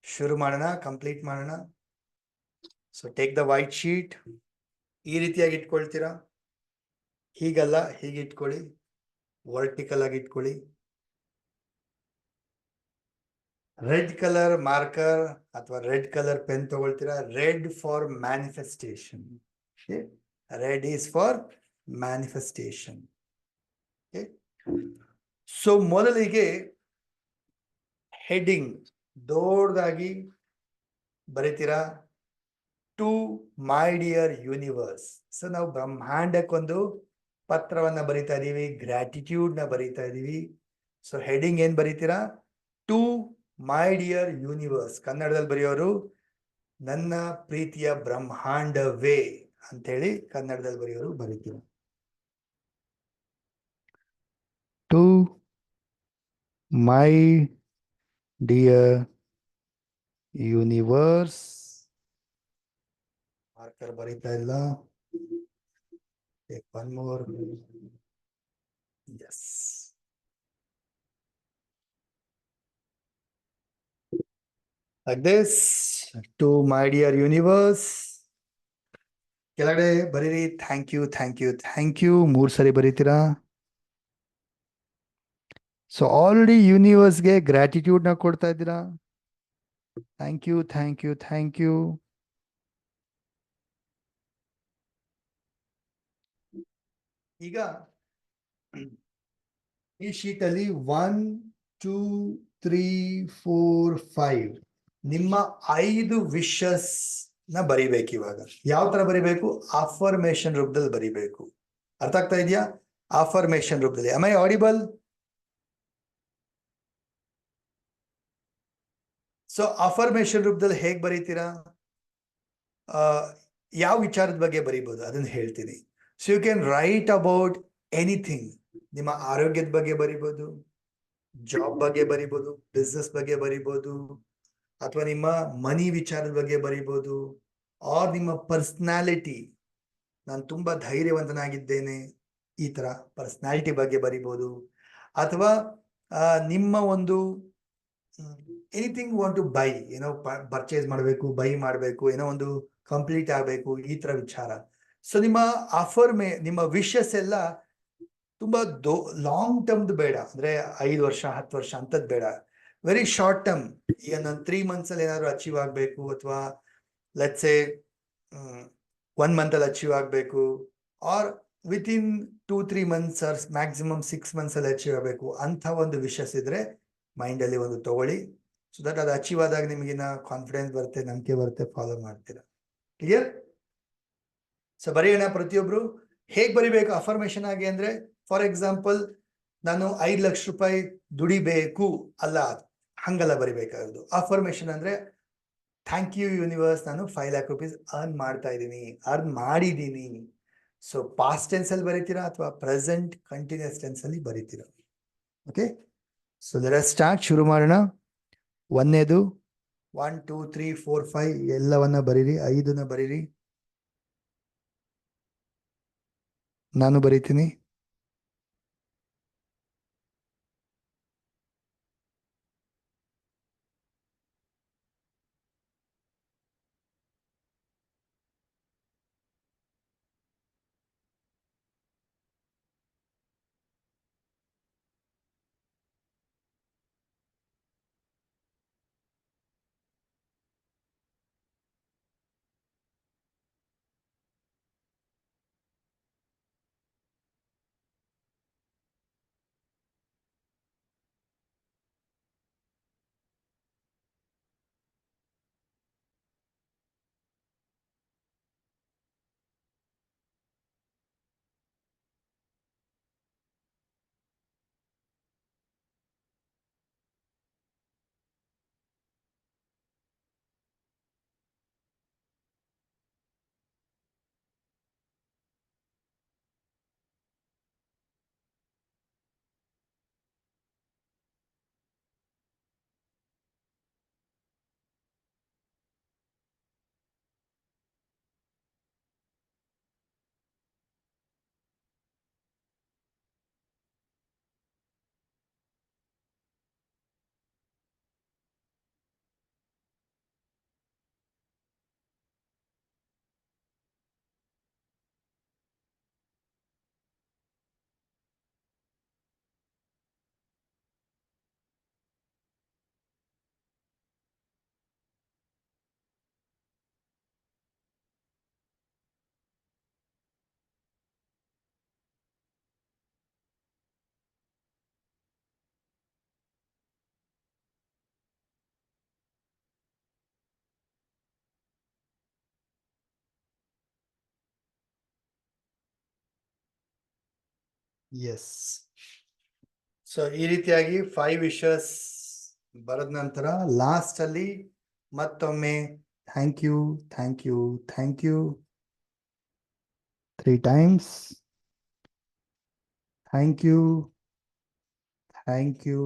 ಶುರು ಮಾಡೋಣ, complete ಮಾಡೋಣ. So take the white sheet. ಈ ರೀತಿಯಾಗಿ ಇಟ್ಕೊಳ್ತೀರಾ, ಹೀಗಲ್ಲ, ಹೀಗೆ ಇಟ್ಕೊಳ್ಳಿ, ವರ್ಟಿಕಲ್ ಆಗಿ ಇಟ್ಕೊಳ್ಳಿ. ರೆಡ್ ಕಲರ್ ಮಾರ್ಕರ್ ಅಥವಾ ರೆಡ್ ಕಲರ್ ಪೆನ್ ತಗೊಳ್ತೀರಾ. Red for manifestation. Red is for manifestation. So ಮೊದಲಿಗೆ ಹೆಡಿಂಗ್ ದೊಡ್ಡದಾಗಿ ಬರೀತೀರಾ, to my dear universe. So ನಾವು ಬ್ರಹ್ಮಾಂಡಕ್ಕೊಂದು ಪತ್ರವನ್ನ ಬರಿತಾ ಇದೀವಿ, ಗ್ರಾಟಿಟ್ಯೂಡ್ ನ ಬರಿತಾ ಇದೀವಿ. ಸೊ ಹೆಡಿಂಗ್ ಏನ್ ಬರೀತೀರಾ? To my dear universe. ಕನ್ನಡದಲ್ಲಿ ಬರೆಯೋರು ನನ್ನ ಪ್ರೀತಿಯ ಬ್ರಹ್ಮಾಂಡವೇ ಅಂತೇಳಿ ಕನ್ನಡದಲ್ಲಿ ಬರೆಯೋರು ಬರೀತೀರ. To my dear universe. Marker ಬರೀತಾ ಇಲ್ಲ. Take one more. Yes. Like this. To my dear universe. ಕೆಳಗಡೆ ಬರೀರಿ thank you, thank you, thank you. 3 ಸರಿ ಬರೀತೀರಾ. ಸೊ ಆಲ್ರೆಡಿ ಯೂನಿವರ್ಸ್ಗೆ ಗ್ರಾಟಿಟ್ಯೂಡ್ ನ ಕೊಡ್ತಾ ಇದ್ದೀರಾ. Thank you, thank you, thank you. ಈಗ ಈ ಶೀಟ್ ಅಲ್ಲಿ 1 2 3 4 5 ನಿಮ್ಮ 5 ವಿಶಸ್ ನ ಬರಿಬೇಕು. ಇವಾಗ ಯಾವ ತರ ಬರಿಬೇಕು? ಅಫರ್ಮೇಶನ್ ರೂಪದಲ್ಲಿ ಬರಿಬೇಕು. ಅರ್ಥ ಆಗ್ತಾ ಇದೆಯಾ? ಅಫರ್ಮೇಶನ್ ರೂಪದಲ್ಲಿ. am I audible? So affirmation ರೂಪದಲ್ಲಿ ಹೇಗ್ ಬರೀತೀರಾ? ಯಾವ ವಿಚಾರದ ಬಗ್ಗೆ ಬರೀಬಹುದು ಅದನ್ನ ಹೇಳ್ತೀನಿ. So you can write about anything. ನಿಮ್ಮ ಆರೋಗ್ಯದ ಬಗ್ಗೆ ಬರಿಬಹುದು, ಜಾಬ್ ಬಗ್ಗೆ ಬರಿಬಹುದು, ಬಿಸ್ನೆಸ್ ಬಗ್ಗೆ ಬರಿಬಹುದು, ಅಥವಾ ನಿಮ್ಮ ಮನಿ ವಿಚಾರದ ಬಗ್ಗೆ ಬರಿಬಹುದು, ಆರ್ ನಿಮ್ಮ ಪರ್ಸನಾಲಿಟಿ, ನಾನು ತುಂಬಾ ಧೈರ್ಯವಂತನಾಗಿದ್ದೇನೆ, ಈ ತರ ಪರ್ಸನಾಲಿಟಿ ಬಗ್ಗೆ ಬರಿಬಹುದು. ಅಥವಾ ನಿಮ್ಮ ಒಂದು ಎನಿಥಿಂಗ್ ವಾಂಟ್ ಟು ಬೈ, ಏನೋ ಪರ್ಚೇಸ್ ಮಾಡಬೇಕು, ಬೈ ಮಾಡಬೇಕು, ಏನೋ ಒಂದು ಕಂಪ್ಲೀಟ್ ಆಗಬೇಕು, ಈ ತರ ವಿಚಾರ. ಸೊ ನಿಮ್ಮ ನಿಮ್ಮ ವಿಶಸ್ ಎಲ್ಲ ತುಂಬಾ ಲಾಂಗ್ ಟರ್ಮ್ದು ಬೇಡ. ಅಂದ್ರೆ 5 ವರ್ಷ 10 ವರ್ಷ ಅಂತದ್ ಬೇಡ. Very short term. ಈಗ ನಾನು 3 months ಅಲ್ಲಿ ಏನಾದ್ರು ಅಚೀವ್ ಆಗ್ಬೇಕು, ಅಥವಾ ಲೆಟ್ಸ್ ಸೇ 1 month ಅಲ್ಲಿ ಅಚೀವ್ ಆಗ್ಬೇಕು, or within 2-3 months or maximum 6 months ಅಲ್ಲಿ ಅಚೀವ್ ಆಗಬೇಕು ಅಂತ ಒಂದು ವಿಶಸ್ ಇದ್ರೆ ಮೈಂಡ್ ಅಲ್ಲಿ ಒಂದು ತಗೊಳ್ಳಿ. ಸೊ ದಟ್ ಅದು ಅಚೀವ್ ಆದಾಗ ನಿಮಗಿನ ಕಾನ್ಫಿಡೆನ್ಸ್ ಬರುತ್ತೆ, ನಂಬಿಕೆ ಬರುತ್ತೆ, ಫಾಲೋ ಮಾಡ್ತೀರಾ. ಕ್ಲಿಯರ್? ಸೊ ಬರೆಯೋಣ ಪ್ರತಿಯೊಬ್ರು. ಹೇಗ್ ಬರಿಬೇಕು ಅಫರ್ಮೇಶನ್ ಆಗಿ ಅಂದ್ರೆ, ಫಾರ್ ಎಕ್ಸಾಂಪಲ್ ನಾನು 5 ಲಕ್ಷ ರೂಪಾಯಿ ದುಡಿಬೇಕು ಅಲ್ಲ, ಹಂಗಲ್ಲ ಬರಿಬೇಕಾದ್ರು. ಅಫರ್ಮೇಶನ್ ಅಂದ್ರೆ ಥ್ಯಾಂಕ್ ಯು ಯೂನಿವರ್ಸ್, ನಾನು 5 lakh rupees ಅರ್ನ್ ಮಾಡ್ತಾ ಇದ್ದೀನಿ, ಅರ್ನ್ ಮಾಡಿದ್ದೀನಿ. ಸೊ ಪಾಸ್ಟ್ ಟೆನ್ಸ್ ಅಲ್ಲಿ ಬರೀತೀರಾ ಅಥವಾ ಪ್ರೆಸೆಂಟ್ ಕಂಟಿನ್ಯೂಸ್ ಟೆನ್ಸ್ ಅಲ್ಲಿ ಬರೀತೀರಾ? Okay, so let us start. ಶುರು ಮಾಡೋಣ. 1ನೇದು 1 2 3 4 5 ಎಲ್ಲವನ್ನ ಬರೀರಿ. 5ನ ಬರೀರಿ. ನಾನು ಬರೀತೀನಿ. ಎಸ್. ಸೊ ಈ ರೀತಿಯಾಗಿ 5 ವಿಶಸ್ ಬರೆದ ನಂತರ ಲಾಸ್ಟ್ ಅಲ್ಲಿ ಮತ್ತೊಮ್ಮೆ thank you, thank you, thank you 3 times. Thank you, thank you,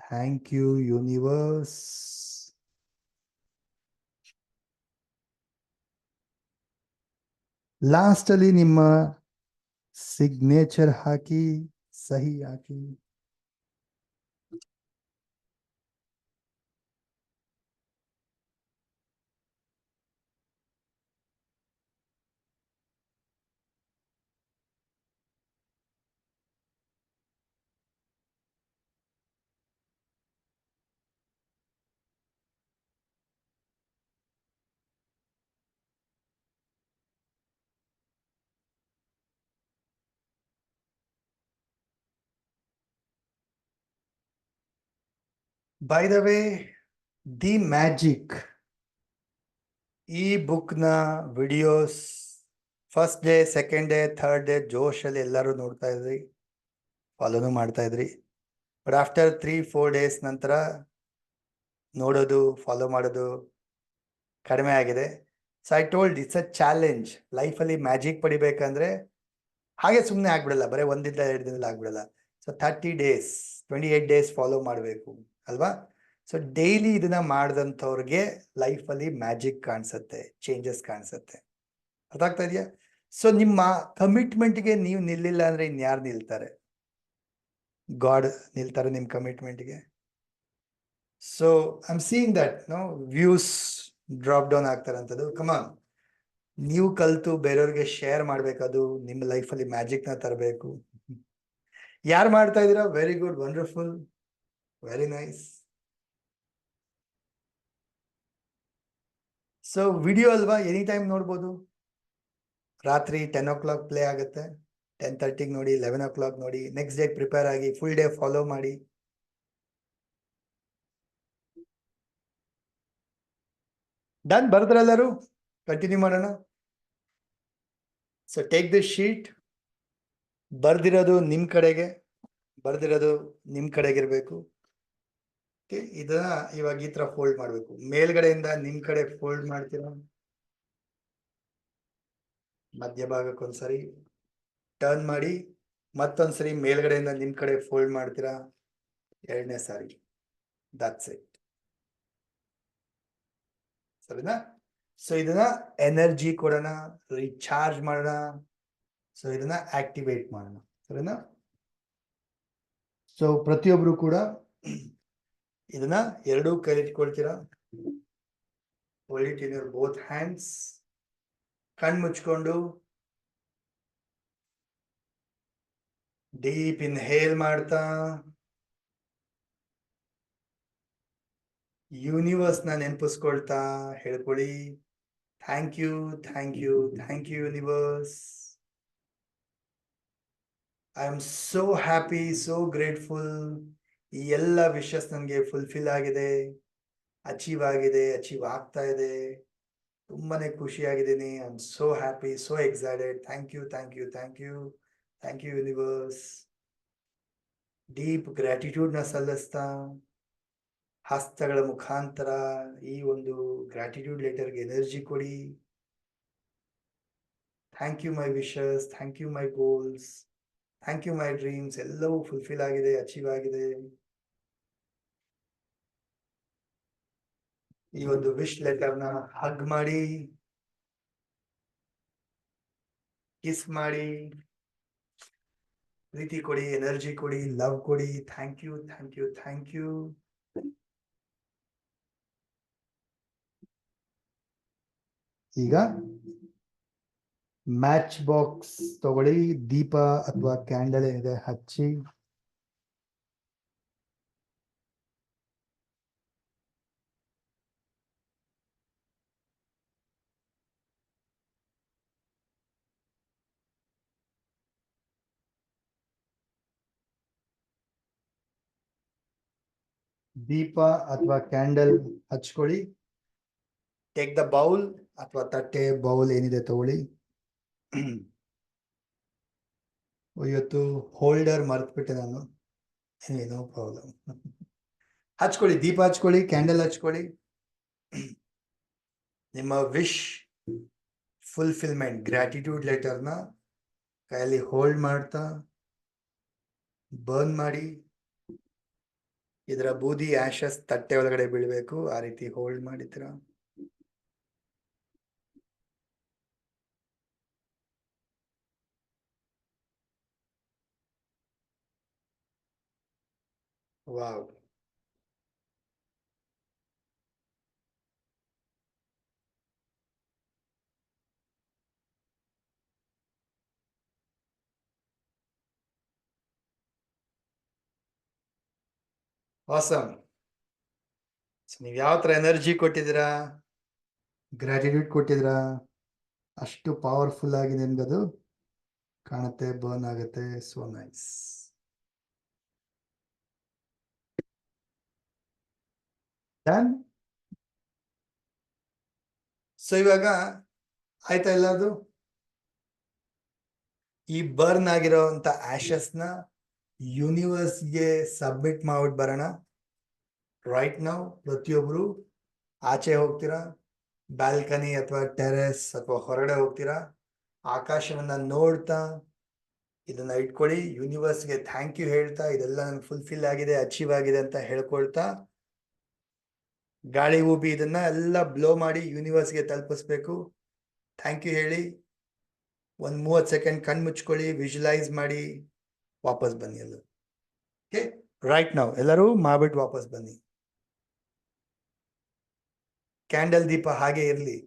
thank you universe. Last ಅಲ್ಲಿ ನಿಮ್ಮ ಸಿಗ್ನೇಚರ್ ಹಾಕಿ, ಸಹಿ ಹಾಕಿ. By the way, the magic ಈ ಬುಕ್ನ videos first day, second day, third day ಜೋಶಲ್ಲಿ ಎಲ್ಲರೂ ನೋಡ್ತಾ ಇದ್ರಿ, ಫಾಲೋನು ಮಾಡ್ತಾ ಇದ್ರಿ. ಬಟ್ ಆಫ್ಟರ್ 3-4 ಡೇಸ್ ನಂತರ ನೋಡೋದು, ಫಾಲೋ ಮಾಡೋದು ಕಡಿಮೆ ಆಗಿದೆ. So I told it's a challenge. ಲೈಫಲ್ಲಿ ಮ್ಯಾಜಿಕ್ ಪಡಿಬೇಕಂದ್ರೆ ಹಾಗೆ ಸುಮ್ಮನೆ ಆಗ್ಬಿಡಲ್ಲ, ಬರೀ 1-2 ದಿನದಲ್ಲಿ ಆಗ್ಬಿಡಲ್ಲ. ಸೊ 30 days 28 days ಫಾಲೋ ಮಾಡಬೇಕು ಅಲ್ವಾ? ಸೊ ಡೈಲಿ ಇದನ್ನ ಮಾಡಿದಂಥವ್ರಿಗೆ ಲೈಫಲ್ಲಿ ಮ್ಯಾಜಿಕ್ ಕಾಣಿಸುತ್ತೆ, ಚೇಂಜಸ್ ಕಾಣಿಸುತ್ತೆ. ಅರ್ಥ ಆಗ್ತಾ ಇದೆಯಾ? ಸೊ ನಿಮ್ಮ ಕಮಿಟ್ಮೆಂಟ್ಗೆ ನೀವು ನಿಲ್ಲಿಲ್ಲ ಅಂದ್ರೆ ಇನ್ಯಾರು ನಿಲ್ತಾರೆ? ಗಾಡ್ ನಿಲ್ತಾರೆ ನಿಮ್ಮ ಕಮಿಟ್ಮೆಂಟ್ಗೆ. So I am seeing that views drop down ಆಗ್ತಾರೆ ಅಂತದ್ದು. ಕಮಾನ್, ನೀವು ಕಲ್ತು ಬೇರೆಯವ್ರಿಗೆ ಶೇರ್ ಮಾಡ್ಬೇಕದು, ನಿಮ್ಮ ಲೈಫಲ್ಲಿ ಮ್ಯಾಜಿಕ್ನ ತರಬೇಕು. ಯಾರು ಮಾಡ್ತಾ ಇದ್ದೀರಾ? Very good, wonderful, very nice. So video ಅಲ್ವಾ, ಎನಿ ಟೈಮ್ ನೋಡ್ಬೋದು. ರಾತ್ರಿ 10 o'clock ಪ್ಲೇ ಆಗುತ್ತೆ, 10:30 ನೋಡಿ, 11 o'clock ನೋಡಿ. ನೆಕ್ಸ್ಟ್ ಡೇ ಪ್ರಿಪೇರ್ ಆಗಿ ಫುಲ್ ಡೇ ಫಾಲೋ ಮಾಡಿ. ಡನ್, ಬರ್ದ್ರೆಲ್ಲರೂ? ಕಂಟಿನ್ಯೂ ಮಾಡೋಣ. So take this sheet. ಬರ್ದಿರೋದು ನಿಮ್ ಕಡೆಗೆ, ಇರ್ಬೇಕು. ಇದನ್ನ ಇವಾಗ ಈ ತರ ಫೋಲ್ಡ್ ಮಾಡ್ಬೇಕು. ಮೇಲ್ಗಡೆಯಿಂದ ನಿಮ್ ಕಡೆ ಫೋಲ್ಡ್ ಮಾಡ್ತೀರಾ, ಮಧ್ಯಭಾಗಕ್ಕೊಂದ್ಸರಿ ಟರ್ನ್ ಮಾಡಿ, ಮತ್ತೊಂದ್ಸರಿ ಮೇಲ್ಗಡೆಯಿಂದ ನಿಮ್ ಕಡೆ ಫೋಲ್ಡ್ ಮಾಡ್ತೀರಾ, 2ನೇ ಸಾರಿ. That's it. ಸರಿನಾ? ಸೊ ಇದನ್ನ ಎನರ್ಜಿ ಕೊಡೋಣ, ರೀಚಾರ್ಜ್ ಮಾಡೋಣ. ಸೊ ಇದನ್ನ ಆಕ್ಟಿವೇಟ್ ಮಾಡೋಣ. ಸರಿನಾ? ಸೊ ಪ್ರತಿಯೊಬ್ರು ಕೂಡ ಇದನ್ನ 2 ಕೈಲಿ ಇಟ್ಕೊಳ್ತೀರಾ. Hold it in your both hands. ಕಣ್ ಮುಚ್ಕೊಂಡು ಡೀಪ್ ಇನ್ಹೇಲ್ ಮಾಡ್ತಾ ಯೂನಿವರ್ಸ್ನ ನೆನಪಿಸ್ಕೊಳ್ತಾ ಹೇಳ್ಕೊಳ್ಳಿ, thank you, thank you, thank you universe. I am so happy, so grateful. ಈ ಎಲ್ಲ ವಿಶಸ್ ನನಗೆ ಫುಲ್ಫಿಲ್ ಆಗಿದೆ, ಅಚೀವ್ ಆಗಿದೆ, ಅಚೀವ್ ಆಗ್ತಾ ಇದೆ. ತುಂಬಾನೇ ಖುಷಿಯಾಗಿದ್ದೀನಿ. I am so happy, so excited. Thank you, thank you, thank you, thank you universe. Deep ಗ್ರ್ಯಾಟಿಟ್ಯೂಡ್ನ ಸಲ್ಲಿಸ್ತಾ ಹಸ್ತಗಳ ಮುಖಾಂತರ ಈ ಒಂದು ಗ್ರ್ಯಾಟಿಟ್ಯೂಡ್ ಲೆಟರ್ಗೆ ಎನರ್ಜಿ ಕೊಡಿ. Thank you my wishes, thank you my goals, thank you my dreams. ಎಲ್ಲವೂ ಫುಲ್ಫಿಲ್ ಆಗಿದೆ, ಅಚೀವ್ ಆಗಿದೆ. ಈ ಒಂದು ವಿಶ್ ಲೆಟರ್ನ ಹಗ್ ಮಾಡಿ, ಕಿಸ್ ಮಾಡಿ, ಪ್ರೀತಿ ಕೊಡಿ, ಎನರ್ಜಿ ಕೊಡಿ, ಲವ್ ಕೊಡಿ. Thank you, thank you, thank you. ಈಗ ಮ್ಯಾಚ್ ಬಾಕ್ಸ್ ತಗೊಳ್ಳಿ, ದೀಪ ಅಥವಾ ಕ್ಯಾಂಡಲ್ ಏನಿದೆ ಹಚ್ಚಿ. ದೀಪ ಅಥವಾ ಕ್ಯಾಂಡಲ್ ಹಚ್ಕೊಳ್ಳಿ. ಟೇಕ್ ದ ಬೌಲ್ ಅಥವಾ ತಟ್ಟೆ, ಬೌಲ್ ಏನಿದೆ ತಗೊಳ್ಳಿ. ಇವತ್ತು ಹೋಲ್ಡರ್ ಮರ್ತ್ಬಿಟ್ಟೆ ನಾನು. No problem. ಹಚ್ಕೊಳ್ಳಿ, ದೀಪ ಹಚ್ಕೊಳ್ಳಿ, ಕ್ಯಾಂಡಲ್ ಹಚ್ಕೊಳ್ಳಿ. ನಿಮ್ಮ ವಿಶ್ ಫುಲ್ಫಿಲ್ಮೆಂಟ್ ಗ್ರಾಟಿಟ್ಯೂಡ್ ಲೆಟರ್ನ ಕೈಯಲ್ಲಿ ಹೋಲ್ಡ್ ಮಾಡ್ತಾ ಬರ್ನ್ ಮಾಡಿ. ಇದರ ಬೂದಿ ಆಶಸ್ ತಟ್ಟೆ ಒಳಗಡೆ ಬೀಳ್ಬೇಕು, ಆ ರೀತಿ ಹೋಲ್ಡ್ ಮಾಡಿದ್ರ. ವಾವ್. ಆಸಮ್. ನೀವು ಯಾವ ತರ ಎನರ್ಜಿ ಕೊಟ್ಟಿದ್ದೀರಾ, ಗ್ರಾಟಿಟ್ಯೂಡ್ ಕೊಟ್ಟಿದ್ದೀರಾ, ಅಷ್ಟು ಪವರ್ಫುಲ್ ಆಗಿದೆ ನಿಮ್ಗದು ಕಾಣುತ್ತೆ, ಬರ್ನ್ ಆಗುತ್ತೆ. So nice. ಡನ್. ಸೊ ಇವಾಗ ಆಯ್ತಾ ಎಲ್ಲದು? ಈ ಬರ್ನ್ ಆಗಿರೋಂಥ ಆಶಸ್ನ ಯೂನಿವರ್ಸ್ಗೆ ಸಬ್ಮಿಟ್ ಮಾಡ್ಬಿಟ್ಟು ಬರೋಣ. ರೈಟ್ ನಾವು ಪ್ರತಿಯೊಬ್ರು ಆಚೆ ಹೋಗ್ತೀರಾ, ಬ್ಯಾಲ್ಕನಿ ಅಥವಾ ಟೆರೆಸ್ ಅಥವಾ ಹೊರಗಡೆ ಹೋಗ್ತೀರಾ, ಆಕಾಶವನ್ನ ನೋಡ್ತಾ ಇದನ್ನ ಇಟ್ಕೊಳ್ಳಿ. ಯೂನಿವರ್ಸ್ಗೆ ಥ್ಯಾಂಕ್ ಯು ಹೇಳ್ತಾ, ಇದೆಲ್ಲ ನನ್ಗೆ ಫುಲ್ಫಿಲ್ ಆಗಿದೆ, ಅಚೀವ್ ಆಗಿದೆ ಅಂತ ಹೇಳ್ಕೊಳ್ತಾ, ಗಾಳಿ ಊಬಿ ಇದನ್ನ ಎಲ್ಲ ಬ್ಲೋ ಮಾಡಿ ಯೂನಿವರ್ಸ್ಗೆ ತಲುಪಿಸ್ಬೇಕು. ಥ್ಯಾಂಕ್ ಯು ಹೇಳಿ. ಒಂದು 30 ಸೆಕೆಂಡ್ ಕಣ್ ಮುಚ್ಕೊಳ್ಳಿ, ವಿಜುವಲೈಸ್ ಮಾಡಿ, ವಾಪಸ್ ಬನ್ನಿ ಎಲ್ಲ. ಓಕೆ, ರೈಟ್ ನಾವು ಎಲ್ಲರೂ ಮಾಡ್ಬಿಟ್ಟು ವಾಪಸ್ ಬನ್ನಿ. ಕ್ಯಾಂಡಲ್ ದೀಪ ಹಾಗೆ ಇರಲಿ.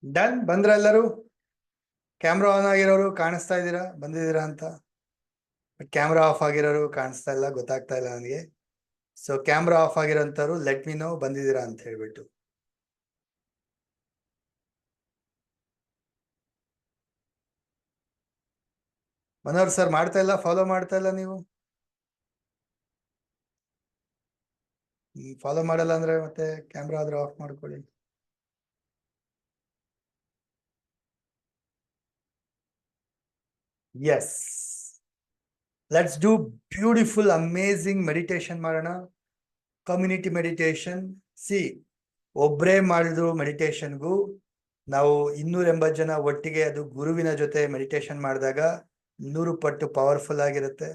ಡನ್. ಬಂದ್ರ ಎಲ್ಲರೂ? ಕ್ಯಾಮ್ರಾ ಆನ್ ಆಗಿರೋರು ಕಾಣಿಸ್ತಾ ಇದ್ದೀರಾ ಬಂದಿದ್ದೀರಾ ಅಂತ? ಕ್ಯಾಮ್ರಾ ಆಫ್ ಆಗಿರೋರು ಕಾಣಿಸ್ತಾ ಇಲ್ಲ, ಗೊತ್ತಾಗ್ತಾ ಇಲ್ಲ ನನಗೆ. ಸೊ ಕ್ಯಾಮ್ರಾ ಆಫ್ ಆಗಿರೋಂಥವ್ರು ಲೆಟ್ ಮಿ ನೋ ಬಂದಿದ್ದೀರಾ ಅಂತ ಹೇಳ್ಬಿಟ್ಟು. ಮನೋಹರ್ ಸರ್ ಮಾಡ್ತಾ ಇಲ್ಲ, ಫಾಲೋ ಮಾಡ್ತಾ ಇಲ್ಲ ನೀವು? ಫಾಲೋ ಮಾಡಲ್ಲ ಅಂದ್ರೆ ಮತ್ತೆ ಕ್ಯಾಮ್ರಾ ಆದ್ರೂ ಆಫ್ ಮಾಡ್ಕೊಳ್ಳಿ. Yes, let's do beautiful amazing meditation ಮಾಡೋಣ. Community meditation. ಸಿ, ಒಬ್ಬರೇ ಮಾಡಿದ್ರು ಮೆಡಿಟೇಷನ್ಗೂ ನಾವು 280 ಜನ ಒಟ್ಟಿಗೆ ಅದು ಗುರುವಿನ ಜೊತೆ ಮೆಡಿಟೇಷನ್ ಮಾಡಿದಾಗ 100 ಪಟ್ಟು ಪವರ್ಫುಲ್ ಆಗಿರುತ್ತೆ.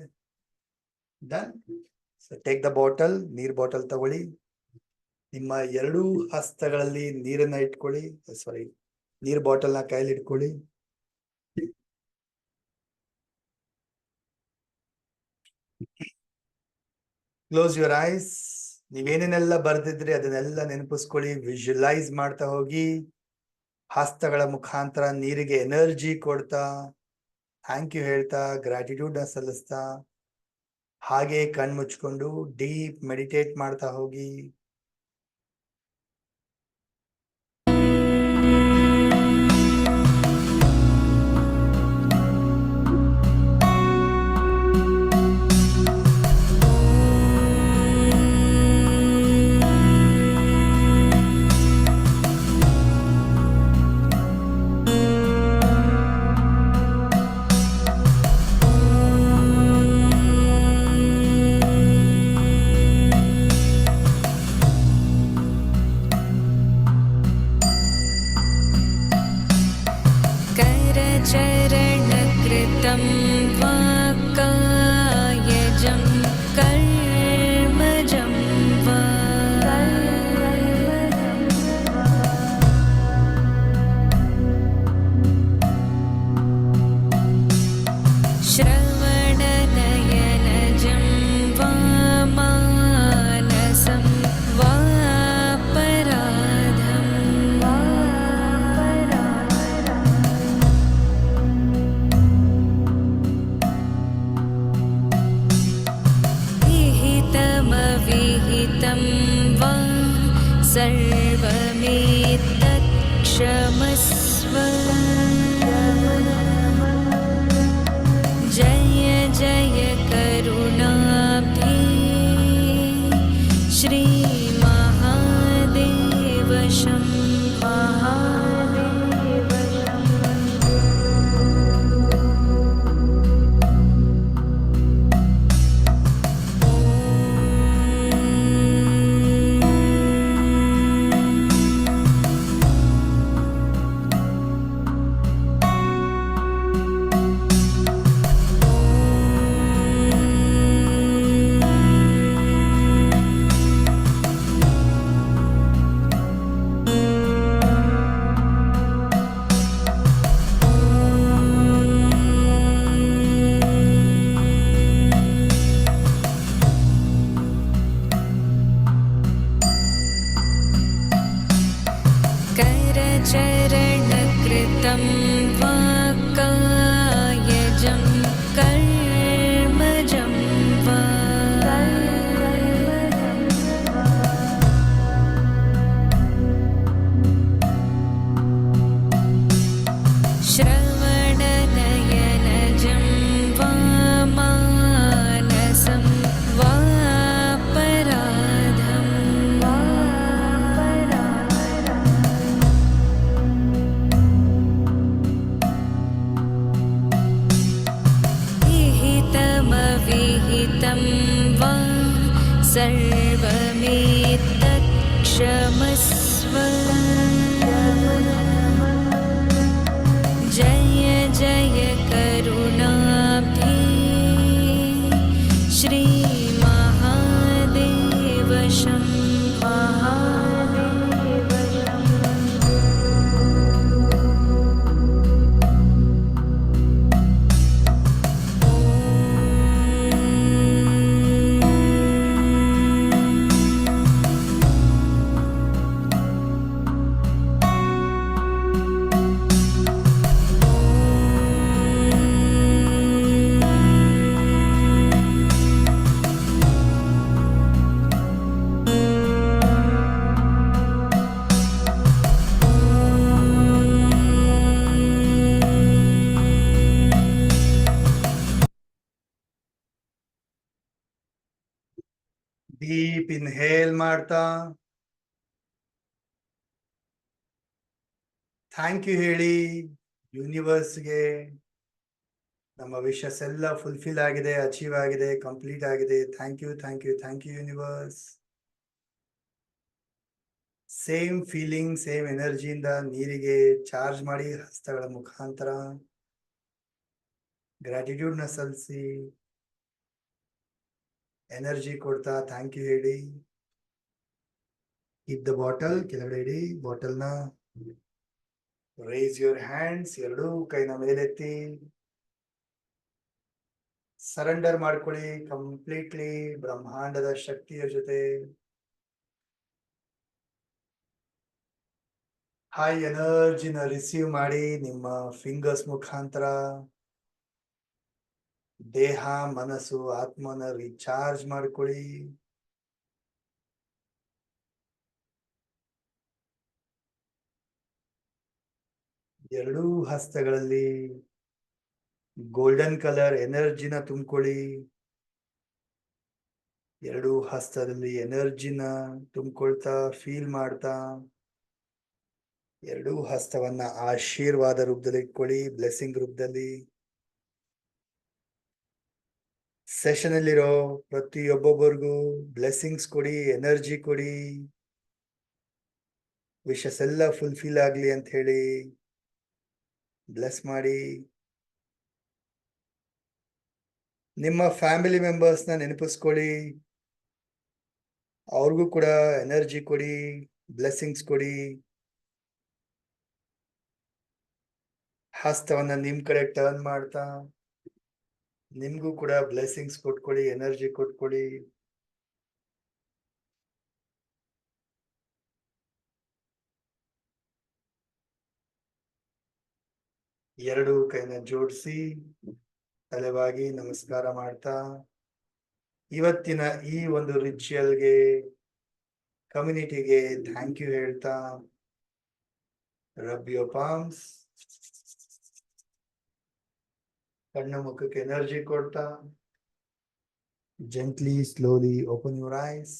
Done. So take the bottle, ನೀರ್ ಬಾಟಲ್ ತಗೊಳ್ಳಿ. ನಿಮ್ಮ 2 ಹಸ್ತಗಳಲ್ಲಿ ನೀರನ್ನ ಇಟ್ಕೊಳ್ಳಿ. ಸಾರಿ, ನೀರ್ ಬಾಟಲ್ನ ಕೈಯಲ್ಲಿ ಇಟ್ಕೊಳ್ಳಿ. Close your eyes. ನೀವೇನೇನೆಲ್ಲ ಬರ್ದಿದ್ರಿ ಅದನ್ನೆಲ್ಲ ನೆನಪಿಸ್ಕೊಳ್ಳಿ, ವಿಜುವಲೈಸ್ ಮಾಡ್ತಾ ಹೋಗಿ. ಹಸ್ತಗಳ ಮುಖಾಂತರ ನೀರಿಗೆ ಎನರ್ಜಿ ಕೊಡ್ತಾ ಥ್ಯಾಂಕ್ ಯು ಹೇಳ್ತಾ ಗ್ರಾಟಿಟ್ಯೂಡ್ ನ ಸಲ್ಲಿಸ್ತಾ ಹಾಗೆ ಕಣ್ ಮುಚ್ಕೊಂಡು ಡೀಪ್ ಮೆಡಿಟೇಟ್ ಮಾಡ್ತಾ ಹೋಗಿ. करचरणकृतं वा कायजं कर्मजं वा श्रवणनयनजं वा मानसं वा पराधं वा विहितमविहितं वा सर्वमेतत्क्षमस्व। जय जय करुणाब्धे श्रीमहादेव शम्भो। करचरणकृतं वा कायजं कर्मजं वा श्रवणनयनजं वा मानसं वा पराधं वा विहितमविहितं वा सर्वमेतत्क्षमस्व। जय जय करुणाब्धे श्रीमहादेव शम्भो। ಡೀಪ್ ಇನ್ಹೇಲ್ ಮಾಡ್ತಾ ಥ್ಯಾಂಕ್ ಯು ಹೇಳಿ ಯೂನಿವರ್ಸ್ಗೆ. ನಮ್ಮ ವಿಶಸ್ ಎಲ್ಲ ಫುಲ್ಫಿಲ್ ಆಗಿದೆ, ಅಚೀವ್ ಆಗಿದೆ, ಕಂಪ್ಲೀಟ್ ಆಗಿದೆ. Thank you thank you thank you universe. Same feeling, same ಎನರ್ಜಿಯಿಂದ ನೀರಿಗೆ ಚಾರ್ಜ್ ಮಾಡಿ ಹಸ್ತಗಳ ಮುಖಾಂತರ ಗ್ರಾಟಿಟ್ಯೂಡ್ ನ ಸಲ್ಲಿಸಿ ಎನರ್ಜಿ ಕೊಡ್ತಾ ಥ್ಯಾಂಕ್ ಯು ಹೇಳಿ. ಕೀಪ್ ದ ಬಾಟಲ್ ಕೆಳಗಡೆ ಇಡಿ. ಬಾಟಲ್ ನ ರೈಸ್ ಯುವರ್ ಹ್ಯಾಂಡ್ಸ್, ಎರಡೂ ಕೈನ ಮೇಲೆತ್ತಿ ಸರೆಂಡರ್ ಮಾಡ್ಕೊಳ್ಳಿ ಕಂಪ್ಲೀಟ್ಲಿ ಬ್ರಹ್ಮಾಂಡದ ಶಕ್ತಿಯ ಜೊತೆ. ಹೈ ಎನರ್ಜಿನ ರಿಸೀವ್ ಮಾಡಿ ನಿಮ್ಮ ಫಿಂಗರ್ಸ್ ಮುಖಾಂತರ ದೇಹ ಮನಸ್ಸು ಆತ್ಮನ ರೀಚಾರ್ಜ್ ಮಾಡ್ಕೊಳ್ಳಿ. ಎರಡೂ ಹಸ್ತಗಳಲ್ಲಿ ಗೋಲ್ಡನ್ ಕಲರ್ ಎನರ್ಜಿನ ತುಂಬಿಕೊಳ್ಳಿ. ಎರಡೂ ಹಸ್ತದಲ್ಲಿ ಎನರ್ಜಿನ ತುಂಬಿಕೊಳ್ತಾ ಫೀಲ್ ಮಾಡ್ತಾ ಎರಡೂ ಹಸ್ತವನ್ನ ಆಶೀರ್ವಾದ ರೂಪದಲ್ಲಿ ಇಟ್ಕೊಳ್ಳಿ, ಬ್ಲೆಸ್ಸಿಂಗ್ ರೂಪದಲ್ಲಿ. ಸೆಷನ್ ಅಲ್ಲಿರೋ ಪ್ರತಿಯೊಬ್ಬೊಬ್ಬರಿಗೂ ಬ್ಲೆಸ್ಸಿಂಗ್ಸ್ ಕೊಡಿ, ಎನರ್ಜಿ ಕೊಡಿ, ವಿಶಸ್ ಎಲ್ಲ ಫುಲ್ಫಿಲ್ ಆಗ್ಲಿ ಅಂತ ಹೇಳಿ ಬ್ಲೆಸ್ ಮಾಡಿ. ನಿಮ್ಮ ಫ್ಯಾಮಿಲಿ ಮೆಂಬರ್ಸ್ನ ನೆನಪಿಸ್ಕೊಳ್ಳಿ, ಅವ್ರಿಗೂ ಕೂಡ ಎನರ್ಜಿ ಕೊಡಿ, ಬ್ಲೆಸ್ಸಿಂಗ್ಸ್ ಕೊಡಿ. ಹಸ್ತವನ್ನ ನಿಮ್ ಕಡೆ ಟರ್ನ್ ಮಾಡ್ತಾ ನಿಮ್ಗೂ ಕೂಡ ಬ್ಲೆಸ್ಸಿಂಗ್ಸ್ ಕೊಟ್ಕೊಳ್ಳಿ, ಎನರ್ಜಿ ಕೊಟ್ಕೊಳ್ಳಿ. ಎರಡು ಕೈನ ಜೋಡಿಸಿ ತಲೆಬಾಗಿ ನಮಸ್ಕಾರ ಮಾಡ್ತಾ ಇವತ್ತಿನ ಈ ಒಂದು ರಿಚುವಲ್ಗೆ ಕಮ್ಯುನಿಟಿಗೆ ಥ್ಯಾಂಕ್ ಯು ಹೇಳ್ತಾ ರಬ್ ಯೋರ್ ಪಾಮ್ಸ್. ಕಣ್ಣು ಮುಖಕ್ಕೆ ಎನರ್ಜಿ ಕೊಡ್ತಾ gently slowly open your eyes.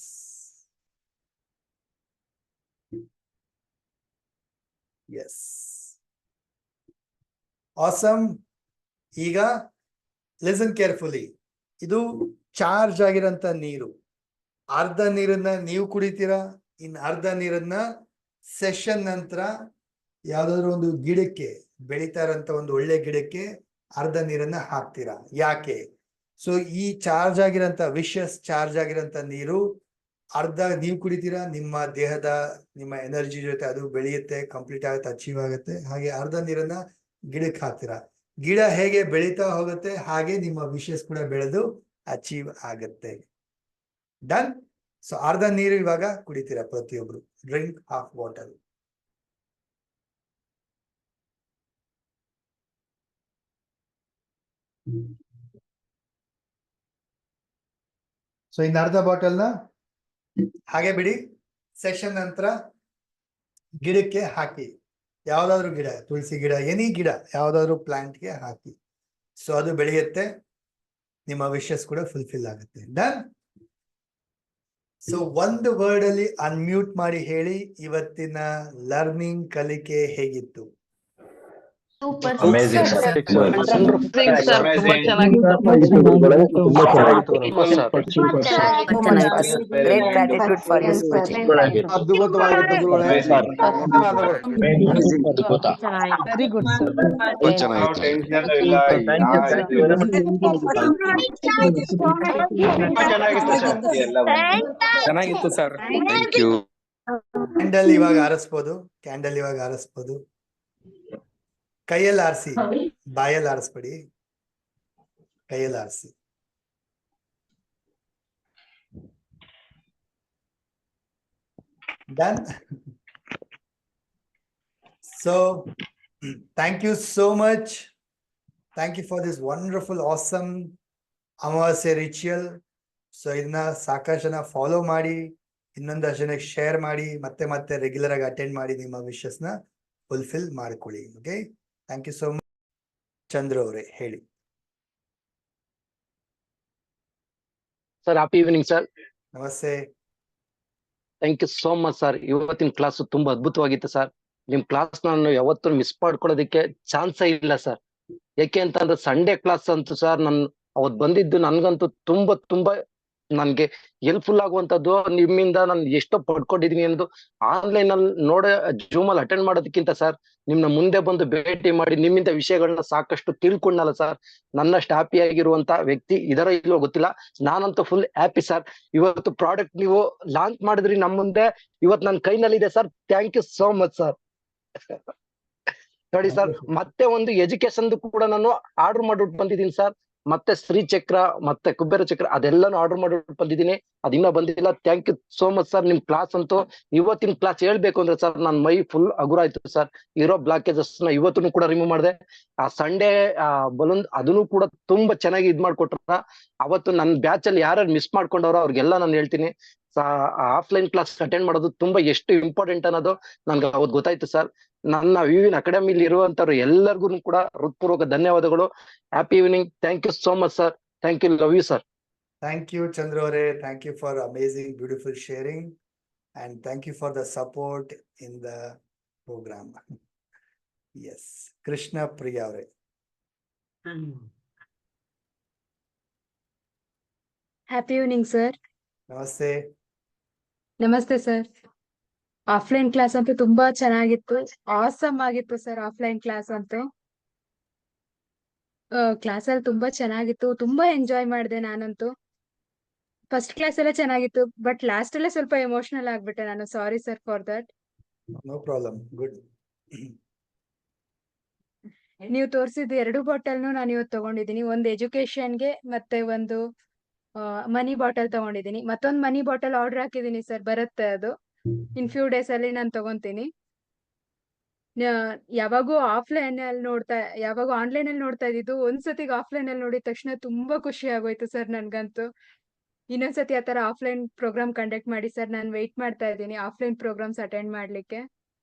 Yes, awesome. ಈಗ ಲಿಸನ್ ಕೇರ್ಫುಲಿ. ಇದು ಚಾರ್ಜ್ ಆಗಿರೋಂಥ ನೀರು. ಅರ್ಧ ನೀರನ್ನ ನೀವು ಕುಡಿತೀರಾ, ಇನ್ನು ಅರ್ಧ ನೀರನ್ನ ಸೆಷನ್ ನಂತರ ಯಾವ್ದಾದ್ರು ಒಂದು ಗಿಡಕ್ಕೆ, ಬೆಳೀತಾ ಇರೋಂಥ ಒಂದು ಒಳ್ಳೆ ಗಿಡಕ್ಕೆ ಅರ್ಧ ನೀರನ್ನ ಹಾಕ್ತೀರಾ. ಯಾಕೆ? ಸೊ ಈ ಚಾರ್ಜ್ ಆಗಿರೋಂಥ ವಿಷಸ್ ಚಾರ್ಜ್ ಆಗಿರೋಂಥ ನೀರು ಅರ್ಧ ನೀವು ಕುಡಿತೀರಾ, ನಿಮ್ಮ ದೇಹದ ನಿಮ್ಮ ಎನರ್ಜಿ ಜೊತೆ ಅದು ಬೆಳೆಯುತ್ತೆ, ಕಂಪ್ಲೀಟ್ ಆಗುತ್ತೆ, ಅಚೀವ್ ಆಗುತ್ತೆ. ಹಾಗೆ ಅರ್ಧ ನೀರನ್ನ ಗಿಡಕ್ಕೆ ಹಾಕ್ತೀರಾ. ಗಿಡ ಹೇಗೆ ಬೆಳೀತಾ ಹೋಗುತ್ತೆ ಹಾಗೆ ನಿಮ್ಮ ವಿಷಸ್ ಕೂಡ ಬೆಳೆದು ಅಚೀವ್ ಆಗುತ್ತೆ. ಡನ್. ಸೊ ಅರ್ಧ ನೀರು ಇವಾಗ ಕುಡಿತೀರಾ ಪ್ರತಿಯೊಬ್ರು. Drink half bottle. ಸೊ ಇನ್ನು ಅರ್ಧ ಬಾಟಲ್ನ ಹಾಗೆ ಬಿಡಿ. ಸೆಷನ್ ನಂತರ ಗಿಡಕ್ಕೆ ಹಾಕಿ, ಯಾವ್ದಾದ್ರು ಗಿಡ, ತುಳಸಿ ಗಿಡ, ಎನಿ ಗಿಡ, ಯಾವ್ದಾದ್ರು ಪ್ಲಾಂಟ್ಗೆ ಹಾಕಿ. ಸೊ ಅದು ಬೆಳೆಯುತ್ತೆ, ನಿಮ್ಮ ವಿಶಸ್ ಕೂಡ ಫುಲ್ಫಿಲ್ ಆಗುತ್ತೆ. ಡನ್. ಸೊ ಒಂದು ವರ್ಡ್ ಅಲ್ಲಿ ಅನ್ಮ್ಯೂಟ್ ಮಾಡಿ ಹೇಳಿ, ಇವತ್ತಿನ ಲರ್ನಿಂಗ್ ಕಲಿಕೆ ಹೇಗಿತ್ತು? Amazing, sir. Great gratitude for this coaching. ಅದ್ಭುತವಾಗಿತ್ತು ಗುರುಗಳೇ. Very good, sir. ನಾವು ಟೆನ್ಷನ್ ಇಲ್ಲ. ಚೆನ್ನಾಗಿತ್ತು ಸರ್. Thank you. ಕ್ಯಾಂಡಲ್ ಇವಾಗ ಆರಿಸ್ಬೋದು, ಕ್ಯಾಂಡಲ್ ಇವಾಗ ಆರಿಸ್ಬೋದು. ಕೈಯಲ್ಲಿ ಆರಿಸಿ, ಬಾಯಲ್ಲಿ ಆರಿಸ್ಬೇಡಿ, ಕೈಯಲ್ಲಿ ಆರಿಸಿ. Done. So thank you so much. Thank you for this wonderful awesome ಅಮಾವಾಸ್ಯೆ ರಿಚುವಲ್. ಸೊ ಇದನ್ನ ಸಾಕಷ್ಟು ಜನ ಫಾಲೋ ಮಾಡಿ, ಇನ್ನೊಂದಷ್ಟು ಜನಕ್ಕೆ ಶೇರ್ ಮಾಡಿ, ಮತ್ತೆ ಮತ್ತೆ ರೆಗ್ಯುಲರ್ ಆಗಿ ಅಟೆಂಡ್ ಮಾಡಿ, ನಿಮ್ಮ ವಿಶಸ್ನ ಫುಲ್ಫಿಲ್ ಮಾಡ್ಕೊಳ್ಳಿ. Okay, thank you so much. Chandra ಅವರೇ ಹೇಳಿ. Sir, happy evening sir. ನಮಸ್ತೆ. Thank you so much sir. ಇವತ್ತಿನ ಕ್ಲಾಸ್ ತುಂಬಾ ಅದ್ಭುತವಾಗಿತ್ತು ಸರ್. ನಿಮ್ ಕ್ಲಾಸ್ ನಾನು ಯಾವತ್ತೂ ಮಿಸ್ ಮಾಡ್ಕೊಳ್ಳೋದಕ್ಕೆ ಚಾನ್ಸೇ ಇಲ್ಲ ಸರ್. ಯಾಕೆ ಅಂತಂದ್ರೆ ಸಂಡೇ ಕ್ಲಾಸ್ ಅಂತೂ ಸರ್, ನನ್ ಅವತ್ ಬಂದಿದ್ದು ನನ್ಗಂತೂ ತುಂಬಾ ನನ್ಗೆ ಹೆಲ್ಪ್ಫುಲ್ ಆಗುವಂತದ್ದು. ನಿಮ್ಮಿಂದ ನಾನು ಎಷ್ಟೋ ಪಡ್ಕೊಂಡಿದೀನಿ ಎಂದು ಆನ್ಲೈನ್ ಅಲ್ಲಿ ಜೂಮ್ ಅಲ್ಲಿ ಅಟೆಂಡ್ ಮಾಡೋದಕ್ಕಿಂತ ಸರ್, ನಿಮ್ನ ಮುಂದೆ ಬಂದು ಭೇಟಿ ಮಾಡಿ ನಿಮ್ಮಿಂದ ವಿಷಯಗಳನ್ನ ಸಾಕಷ್ಟು ತಿಳ್ಕೊಂಡಲ್ಲ ಸರ್. ನನ್ನಷ್ಟು ಹ್ಯಾಪಿ ಆಗಿರುವಂತ ವ್ಯಕ್ತಿ ಇದರ ಇಲ್ಲೋ ಗೊತ್ತಿಲ್ಲ. ನಾನಂತೂ ಫುಲ್ ಹ್ಯಾಪಿ ಸರ್. ಇವತ್ತು ಪ್ರಾಡಕ್ಟ್ ನೀವು ಲಾಂಚ್ ಮಾಡಿದ್ರಿ ನಮ್ಮ ಮುಂದೆ, ಇವತ್ತು ನನ್ನ ಕೈನಲ್ಲಿದೆ sir. Thank you so much sir. ನೋಡಿ ಸರ್, ಮತ್ತೆ ಒಂದು ಎಜುಕೇಶನ್ ಕೂಡ ನಾನು ಆರ್ಡರ್ ಮಾಡ್ಬಿಟ್ಟು ಬಂದಿದ್ದೀನಿ ಸರ್. ಮತ್ತೆ ಶ್ರೀ ಚಕ್ರ ಮತ್ತೆ ಕುಬೇರ ಚಕ್ರ ಅದೆಲ್ಲಾನು ಆರ್ಡರ್ ಮಾಡಿ ಬಂದಿದ್ದೀನಿ, ಅದಿನ್ನ ಬಂದಿಲ್ಲ. Thank you so much sir. ನಿಮ್ ಕ್ಲಾಸ್ ಅಂತೂ ಇವತ್ತಿನ ಕ್ಲಾಸ್ ಹೇಳ್ಬೇಕು ಅಂದ್ರೆ ಸರ್ ನನ್ ಮೈ ಫುಲ್ ಹಗುರ ಆಯ್ತು ಸರ್. ಇರೋ ಬ್ಲಾಕೇಜಸ್ ನ ಇವತ್ತೂ ಕೂಡ ರಿಮೂವ್ ಮಾಡಿದೆ. ಆ ಸಂಡೇ ಬಲೂನ್ ಅದನ್ನು ಕೂಡ ತುಂಬಾ ಚೆನ್ನಾಗಿ ಇದ್ ಮಾಡ್ಕೊಟ್ರ. ಅವತ್ತು ನನ್ನ ಬ್ಯಾಚ್ ಅಲ್ಲಿ ಯಾರ್ಯಾರು ಮಿಸ್ ಮಾಡ್ಕೊಂಡವ್ರೋ ಅವ್ರಿಗೆಲ್ಲ ನಾನು ಹೇಳ್ತೀನಿ, ಆಫ್ಲೈನ್ ಕ್ಲಾಸ್ ಅಟೆಂಡ್ ಮಾಡೋದು ತುಂಬಾ ಎಷ್ಟು ಇಂಪಾರ್ಟೆಂಟ್ ಅನ್ನೋದು ನನ್ಗೆ ಅವತ್ತು ಗೊತ್ತಾಯ್ತು ಸರ್. ನನ್ನ ವಿವಿನ್ ಅಕಾಡೆಮಿಲಿ ಇರುವಂತವ್ರು ಎಲ್ಲರಿಗೂ ಕೂಡ ಹೃತ್ಪೂರ್ವಕ ಧನ್ಯವಾದಗಳು. Happy evening. Thank you so much sir. Thank you. Love you sir. Thank you, Chandra Avare. Thank you for amazing, beautiful sharing. And thank you for the support in the program. Yes. Krishna Priya Avare. Happy evening sir. Namaste. ನಮಸ್ತೆ sir. Offline class ಅಂತೂ ತುಂಬಾ ಚೆನ್ನಾಗಿತ್ತು, awesome ಆಗಿತ್ತು sir. Offline class ಅಂತೂ class ಅಲ್ಲಿ ತುಂಬಾ ಚೆನ್ನಾಗಿತ್ತು, ತುಂಬಾ ಎಂಜಾಯ್ ಮಾಡಿದೆ ನಾನಂತೂ. ಫಸ್ಟ್ ಕ್ಲಾಸ್ ಎಲ್ಲ ಚೆನ್ನಾಗಿತ್ತು, ಬಟ್ ಲಾಸ್ಟ್ ಅಲ್ಲೇ ಸ್ವಲ್ಪ ಎಮೋಷನಲ್ ಆಗ್ಬಿಟ್ಟೆ ನಾನು. Sorry sir for that. No problem. Good. ನೀವು ತೋರಿಸಿದ 2 ಬಾಟಲ್ನು ನಾನು ಇವತ್ತು ತಗೊಂಡಿದ್ದೀನಿ. ಒಂದು ಎಜುಕೇಶನ್ಗೆ ಮತ್ತೆ ಒಂದು ಮನಿ ಬಾಟಲ್ ತಗೊಂಡಿದ್ದೀನಿ. ಮತ್ತೊಂದು ಮನಿ ಬಾಟಲ್ ಆರ್ಡರ್ ಹಾಕಿದ್ದೀನಿ ಸರ್, ಬರುತ್ತೆ ಅದು ಇನ್ ಫ್ಯೂ ಡೇಸ್ ಅಲ್ಲಿ ನಾನು ತಗೊಂತೀನಿ. ಯಾವಾಗೂ ಆಫ್ಲೈನ್ ಅಲ್ಲಿ ಯಾವಾಗೂ ಆನ್ಲೈನ್ ಅಲ್ಲಿ ನೋಡ್ತಾ ಇದ್ದಿದ್ದು, ಒಂದ್ಸತಿಗೆ ಆಫ್ಲೈನ್ ಅಲ್ಲಿ ನೋಡಿದ ತಕ್ಷಣ ತುಂಬಾ ಖುಷಿ ಆಗೋಯ್ತು ಸರ್ ನನ್ಗಂತೂ. ಇನ್ನೊಂದ್ಸತಿ ಆತರ ಆಫ್ಲೈನ್ ಪ್ರೋಗ್ರಾಮ್ ಕಂಡಕ್ಟ್ ಮಾಡಿ ಸರ್. ನಾನು ವೆಯ್ಟ್ ಮಾಡ್ತಾ ಇದ್ದೀನಿ ಆಫ್ಲೈನ್ ಪ್ರೋಗ್ರಾಮ್ಸ್ ಅಟೆಂಡ್ ಮಾಡ್ಲಿಕ್ಕೆ.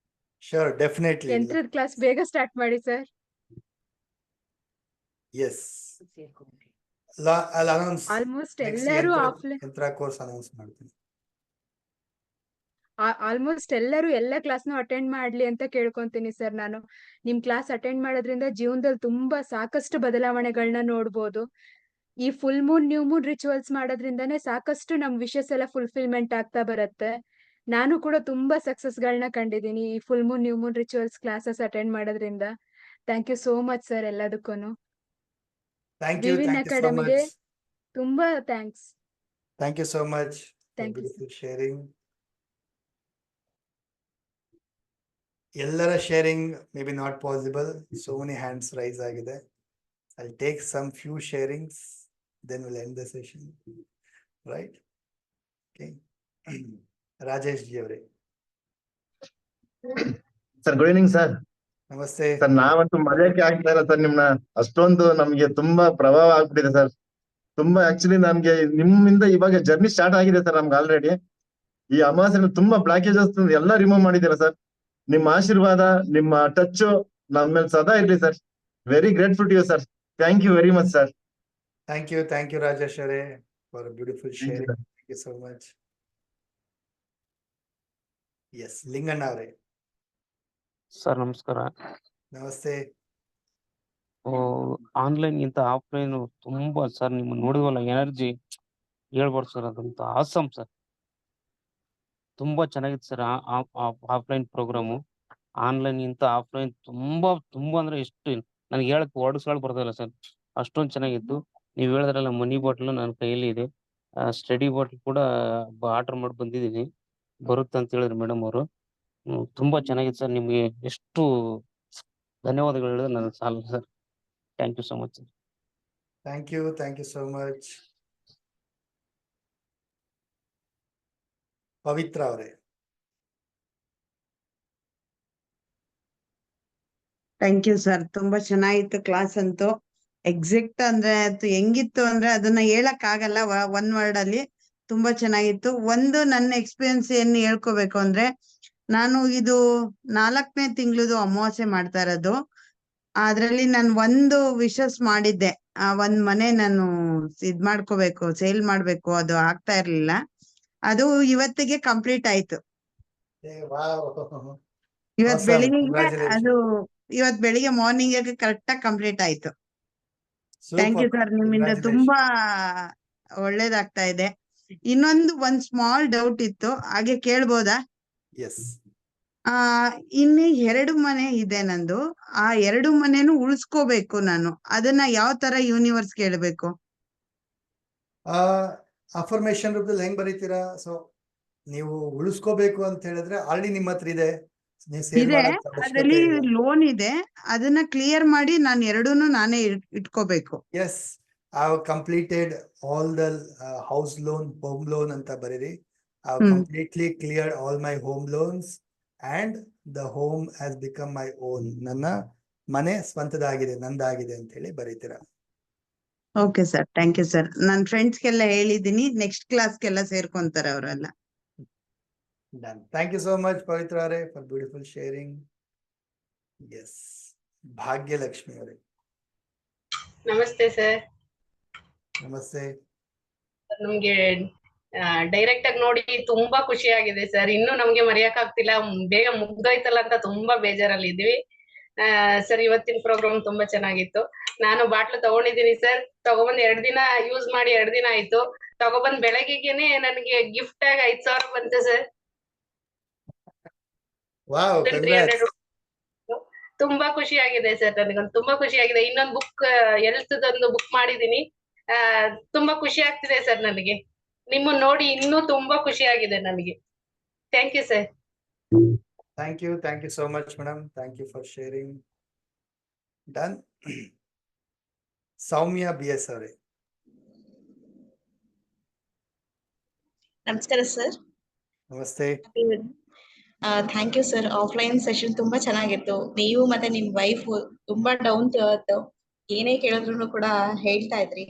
Sure, definitely. ಯಂತ್ರದ ಕ್ಲಾಸ್ ಬೇಗ ಸ್ಟಾರ್ಟ್ ಮಾಡಿ sir. Yes. I'll announce almost next ಎಲ್ಲರೂ ಆಫ್ಲೈನ್ Yantra course announce ಮಾಡ್ತೀನಿ. ಆಲ್ಮೋಸ್ಟ್ ಎಲ್ಲರೂ ಎಲ್ಲ ಕ್ಲಾಸ್ನು ಅಟೆಂಡ್ ಮಾಡ್ಲಿ ಅಂತ ಕೇಳ್ಕೊಂತೀನಿ ಸರ್ ನಾನು. ನಿಮ್ ಕ್ಲಾಸ್ ಅಟೆಂಡ್ ಮಾಡೋದ್ರಿಂದ ಜೀವನದಲ್ಲಿ ತುಂಬಾ ಸಾಕಷ್ಟು ಬದಲಾವಣೆಗಳನ್ನ ನೋಡ್ಬೋದು. ಈ full moon new moon rituals ಮಾಡೋದ್ರಿಂದಾನೇ ಸಾಕಷ್ಟು ನಮ್ ವಿಷಸ್ ಎಲ್ಲ ಫುಲ್ಫಿಲ್ಮೆಂಟ್ ಆಗ್ತಾ ಬರುತ್ತೆ. ನಾನು ಕೂಡ ತುಂಬಾ ಸಕ್ಸಸ್ ಗಳನ್ನ ಕಂಡಿದ್ದೀನಿ ಈ full moon new moon rituals classes attend ಮಾಡೋದ್ರಿಂದ. Thank you so much sir ಎಲ್ಲದಕ್ಕೂನು. Thank you. ವಿವಿನ್ Thank you so ಅಕಾಡೆಮಿಗೆ much. ತುಂಬಾ thanks. Thank you so much for Thank you, beautiful sharing. ಎಲ್ಲರ sharing maybe not possible. So many hands raise ಆಗಿದೆ. I'll take some few sharings, then we'll end the session. Right? Okay. Rajesh ji avare. Sir good evening sir. ನಮಸ್ತೆ. Sir ನಾವಂತೂ ಮರೆಯಕ್ಕೆ ಆಗ್ತಾ ಇಲ್ಲ sir ನಿಮ್ನ. ಅಷ್ಟೊಂದು ನಮ್ಗೆ ತುಂಬಾ ಪ್ರಭಾವ ಆಗ್ಬಿಟ್ಟಿದೆ ಸರ್. ತುಂಬಾ ಆಕ್ಚುಲಿ ನಮ್ಗೆ ನಿಮ್ಮಿಂದ ಇವಾಗ ಜರ್ನಿ ಸ್ಟಾರ್ಟ್ ಆಗಿದೆ ಸರ್ ನಮ್ಗೆ ಆಲ್ರೆಡಿ. ಈ ಅಮಾವಾಸ್ಯೆಯಲ್ಲಿ ತುಂಬಾ ಬ್ಲಾಕೇಜಸ್ ಎಲ್ಲ ರಿಮೂವ್ ಮಾಡಿದ್ದೀರಾ ಸರ್. ನಿಮ್ಮ ಆಶೀರ್ವಾದ, ನಿಮ್ಮ ಟಚ್ ನಮ್ಮ ಮೇಲೆ ಸದಾ ಇರ್ಲಿ sir. Very grateful to you sir. Thank you very much sir. Thank you, Rajesh Avare, for a beautiful sharing. sir. Thank you so much. Yes, Lingan Avare. Sir ನಮಸ್ಕಾರ. ನಮಸ್ತೆ. ಆನ್ಲೈನ್ ಗಿಂತ ಆಫ್ಲೈನ್ ತುಂಬಾ sir, ನಿಮ್ಮ ನೋಡಿದ್ವಲ್ಲ energy ಹೇಳ್ಬಾರ್ದು sir, ಅದಂತ awesome sir. ತುಂಬಾ ಚೆನ್ನಾಗಿತ್ತು sir offline programme. Online ಗಿಂತ ಆಫ್ಲೈನ್ ತುಂಬಾ ತುಂಬಾ ಅಂದ್ರೆ ಎಷ್ಟು ನನಗೆ ಹೇಳಕ್ ವರ್ಡ್ಸ್ಗಳು ಬರ್ತಿಲ್ಲ ಸರ್, ಅಷ್ಟೊಂದು ಚೆನ್ನಾಗಿತ್ತು. ನೀವು ಹೇಳಿದ್ರಲ್ಲ ಮನಿ ಬಾಟ್ಲು ನನ್ನ ಕೈಯಲ್ಲಿ ಇದೆ. ಸ್ಟಡಿ ಬಾಟ್ಲ್ ಕೂಡ ಆರ್ಡರ್ ಮಾಡಿ ಬಂದಿದ್ದೀನಿ, ಬರುತ್ತೆ ಅಂತ ಹೇಳಿದ್ರು ಮೇಡಮ್ ಅವರು. ತುಂಬಾ ಚೆನ್ನಾಗಿತ್ತು ಸರ್. ನಿಮ್ಗೆ ಎಷ್ಟು ಧನ್ಯವಾದಗಳು ಹೇಳಿದ್ರೆ ನನ್ನ ಸಾಲ sir. Thank you so much sir. Thank you so much. Pavitra Avare. Thank you sir. ತುಂಬಾ ಚೆನ್ನಾಗಿತ್ತು ಕ್ಲಾಸ್ ಅಂತೂ. ಎಕ್ಸಾಕ್ಟ್ ಅಂದ್ರೆ ಅದು ಹೆಂಗಿತ್ತು ಅಂದ್ರೆ ಅದನ್ನ ಹೇಳಕ್ ಆಗಲ್ಲ ಒನ್ ವರ್ಡ್ ಅಲ್ಲಿ. ತುಂಬಾ ಚೆನ್ನಾಗಿತ್ತು. ಒಂದು ನನ್ನ ಎಕ್ಸ್ಪೀರಿಯನ್ಸ್ ಏನ್ ಹೇಳ್ಕೋಬೇಕು ಅಂದ್ರೆ, ನಾನು ಇದು 4ನೇ ತಿಂಗಳದು ಅಮಾವಾಸ್ಯೆ ಮಾಡ್ತಾ ಇರೋದು. ಅದ್ರಲ್ಲಿ ನಾನು ಒಂದು ವಿಶಸ್ ಮಾಡಿದ್ದೆ. ಒಂದ್ ಮನೆ ನಾನು ಇದ್ ಮಾಡ್ಕೋಬೇಕು, ಸೇಲ್ ಮಾಡ್ಬೇಕು, ಅದು ಆಗ್ತಾ ಇರ್ಲಿಲ್ಲ. ಅದು ಇವತ್ತಿಗೆ ಕಂಪ್ಲೀಟ್ ಆಯ್ತು. ಇವತ್ ಬೆಳಿಗ್ಗೆ ಮಾರ್ನಿಂಗ್ ಕರೆಕ್ಟ್ ಆಗಿ ಕಂಪ್ಲೀಟ್ ಆಯ್ತು. Thank you sir. ನಿಮ್ಮಿಂದ ತುಂಬಾ ಒಳ್ಳೇದಾಗ್ತಾ ಇದೆ. ಒಂದ್ ಸ್ಮಾಲ್ ಡೌಟ್ ಇತ್ತು, ಹಾಗೆ ಕೇಳ್ಬೋದಾ? ಇನ್ನು 2 ಮನೆ ಇದೆ ನಂದು. ಆ 2 ಮನೆನೂ ಉಳಿಸ್ಕೋಬೇಕು ನಾನು. ಅದನ್ನ ಯಾವ ತರ ಯೂನಿವರ್ಸ್ ಕೇಳ್ಬೇಕು? ಅಫರ್ಮೇಶನ್ ರೂಪದಲ್ಲಿ ಹೆಂಗ್ ಬರೀತೀರಾ? ಸೊ ನೀವು ಉಳಿಸ್ಕೋಬೇಕು ಅಂತ ಹೇಳಿದ್ರೆ ಆಲ್ರೆಡಿ ನಿಮ್ಮ ಹತ್ರ ಇದೆ, ಅದ್ರಲ್ಲಿ ಲೋನ್ ಇದೆ, ಅದನ್ನ ಕ್ಲಿಯರ್ ಮಾಡಿ ನಾನು 2 ನಾನೇ ಇಟ್ಕೋಬೇಕು. Yes, I have completed all the house loan, home loan anta bariri. I have completely cleared all my home loans and the home has become my own. Nanna ಮನೆ ಸ್ವಂತದಾಗಿದೆ, ನಂದಾಗಿದೆ ಅಂತ ಹೇಳಿ ಬರೀತೀರಾ. Okay sir, thank you sir. ನನ್ನ ಫ್ರೆಂಡ್ಸ್ಗೆಲ್ಲ ಹೇಳಿದೀನಿ, next ಕ್ಲಾಸ್ಗೆಲ್ಲ ಸೇರ್ಕೊಂತಾರೆ ಅವರೆಲ್ಲ. Done. Thank you so much, Pavitra Are, for beautiful sharing. Yes. Bhagya Lakshmi Are. ನಮಸ್ತೆ ಸರ್. ನಮಸ್ತೆ. ನಮ್ಗೆ ಡೈರೆಕ್ಟ್ ಆಗಿ ನೋಡಿ ತುಂಬಾ ಖುಷಿ ಆಗಿದೆ ಸರ್. ಇನ್ನು ನಮ್ಗೆ ಮರೆಯಕ್ ಆಗ್ತಿಲ್ಲ, ಬೇಗ ಮುಗ್ದೋಯ್ತಲ್ಲ ಅಂತ ತುಂಬಾ ಬೇಜಾರಲ್ಲಿ ಇದ್ವಿ. ಸರ್ ಇವತ್ತಿನ ಪ್ರೋಗ್ರಾಮ್ ತುಂಬಾ ಚೆನ್ನಾಗಿತ್ತು. ನಾನು ಬಾಟ್ಲು ತಗೊಂಡಿದ್ದೀನಿ ಸರ್, ತಗೊಬಂದ್ 2 ದಿನ ಯೂಸ್ ಮಾಡಿ 2 ದಿನ ಆಯ್ತು. ತಗೊಬಂದ್ ಬೆಳಗ್ಗೆಗೆನೆ ನನಗೆ ಗಿಫ್ಟ್ ಆಗಿ 5,000 ಬಂತು ಸರ್. Wow, congrats. ತುಂಬಾ ಖುಷಿ ಆಗಿದೆ ಸರ್, ನನಗೊಂದು ತುಂಬಾ ಖುಷಿ ಆಗಿದೆ. ಇನ್ನೊಂದು ಬುಕ್ ಹೆಲ್ತ್ದೊಂದು ಬುಕ್ ಮಾಡಿದೀನಿ. ತುಂಬಾ ಖುಷಿ ಆಗ್ತಿದೆ ಸರ್ ನನಗೆ. ನಿಮ್ಮನ್ನ ನೋಡಿ ಇನ್ನೂ ತುಂಬಾ ಖುಷಿ ಆಗಿದೆ ನನಗೆ. Thank you sir. Thank you so much, madam. Thank you for sharing. Done. Soumya BS Are. ನಮಸ್ಕಾರ ಸರ್. ನಮಸ್ತೆ. Thank you sir. Offline session ತುಂಬಾ ಚೆನ್ನಾಗಿತ್ತು. ನೀವು ಮತ್ತೆ ನಿಮ್ ವೈಫ್ ತುಂಬಾ ಡೌನ್ ಟು ಅರ್ತ್, ಏನೇ ಕೇಳಿದ್ರು ಕೂಡ ಹೇಳ್ತಾ ಇದ್ರಿ.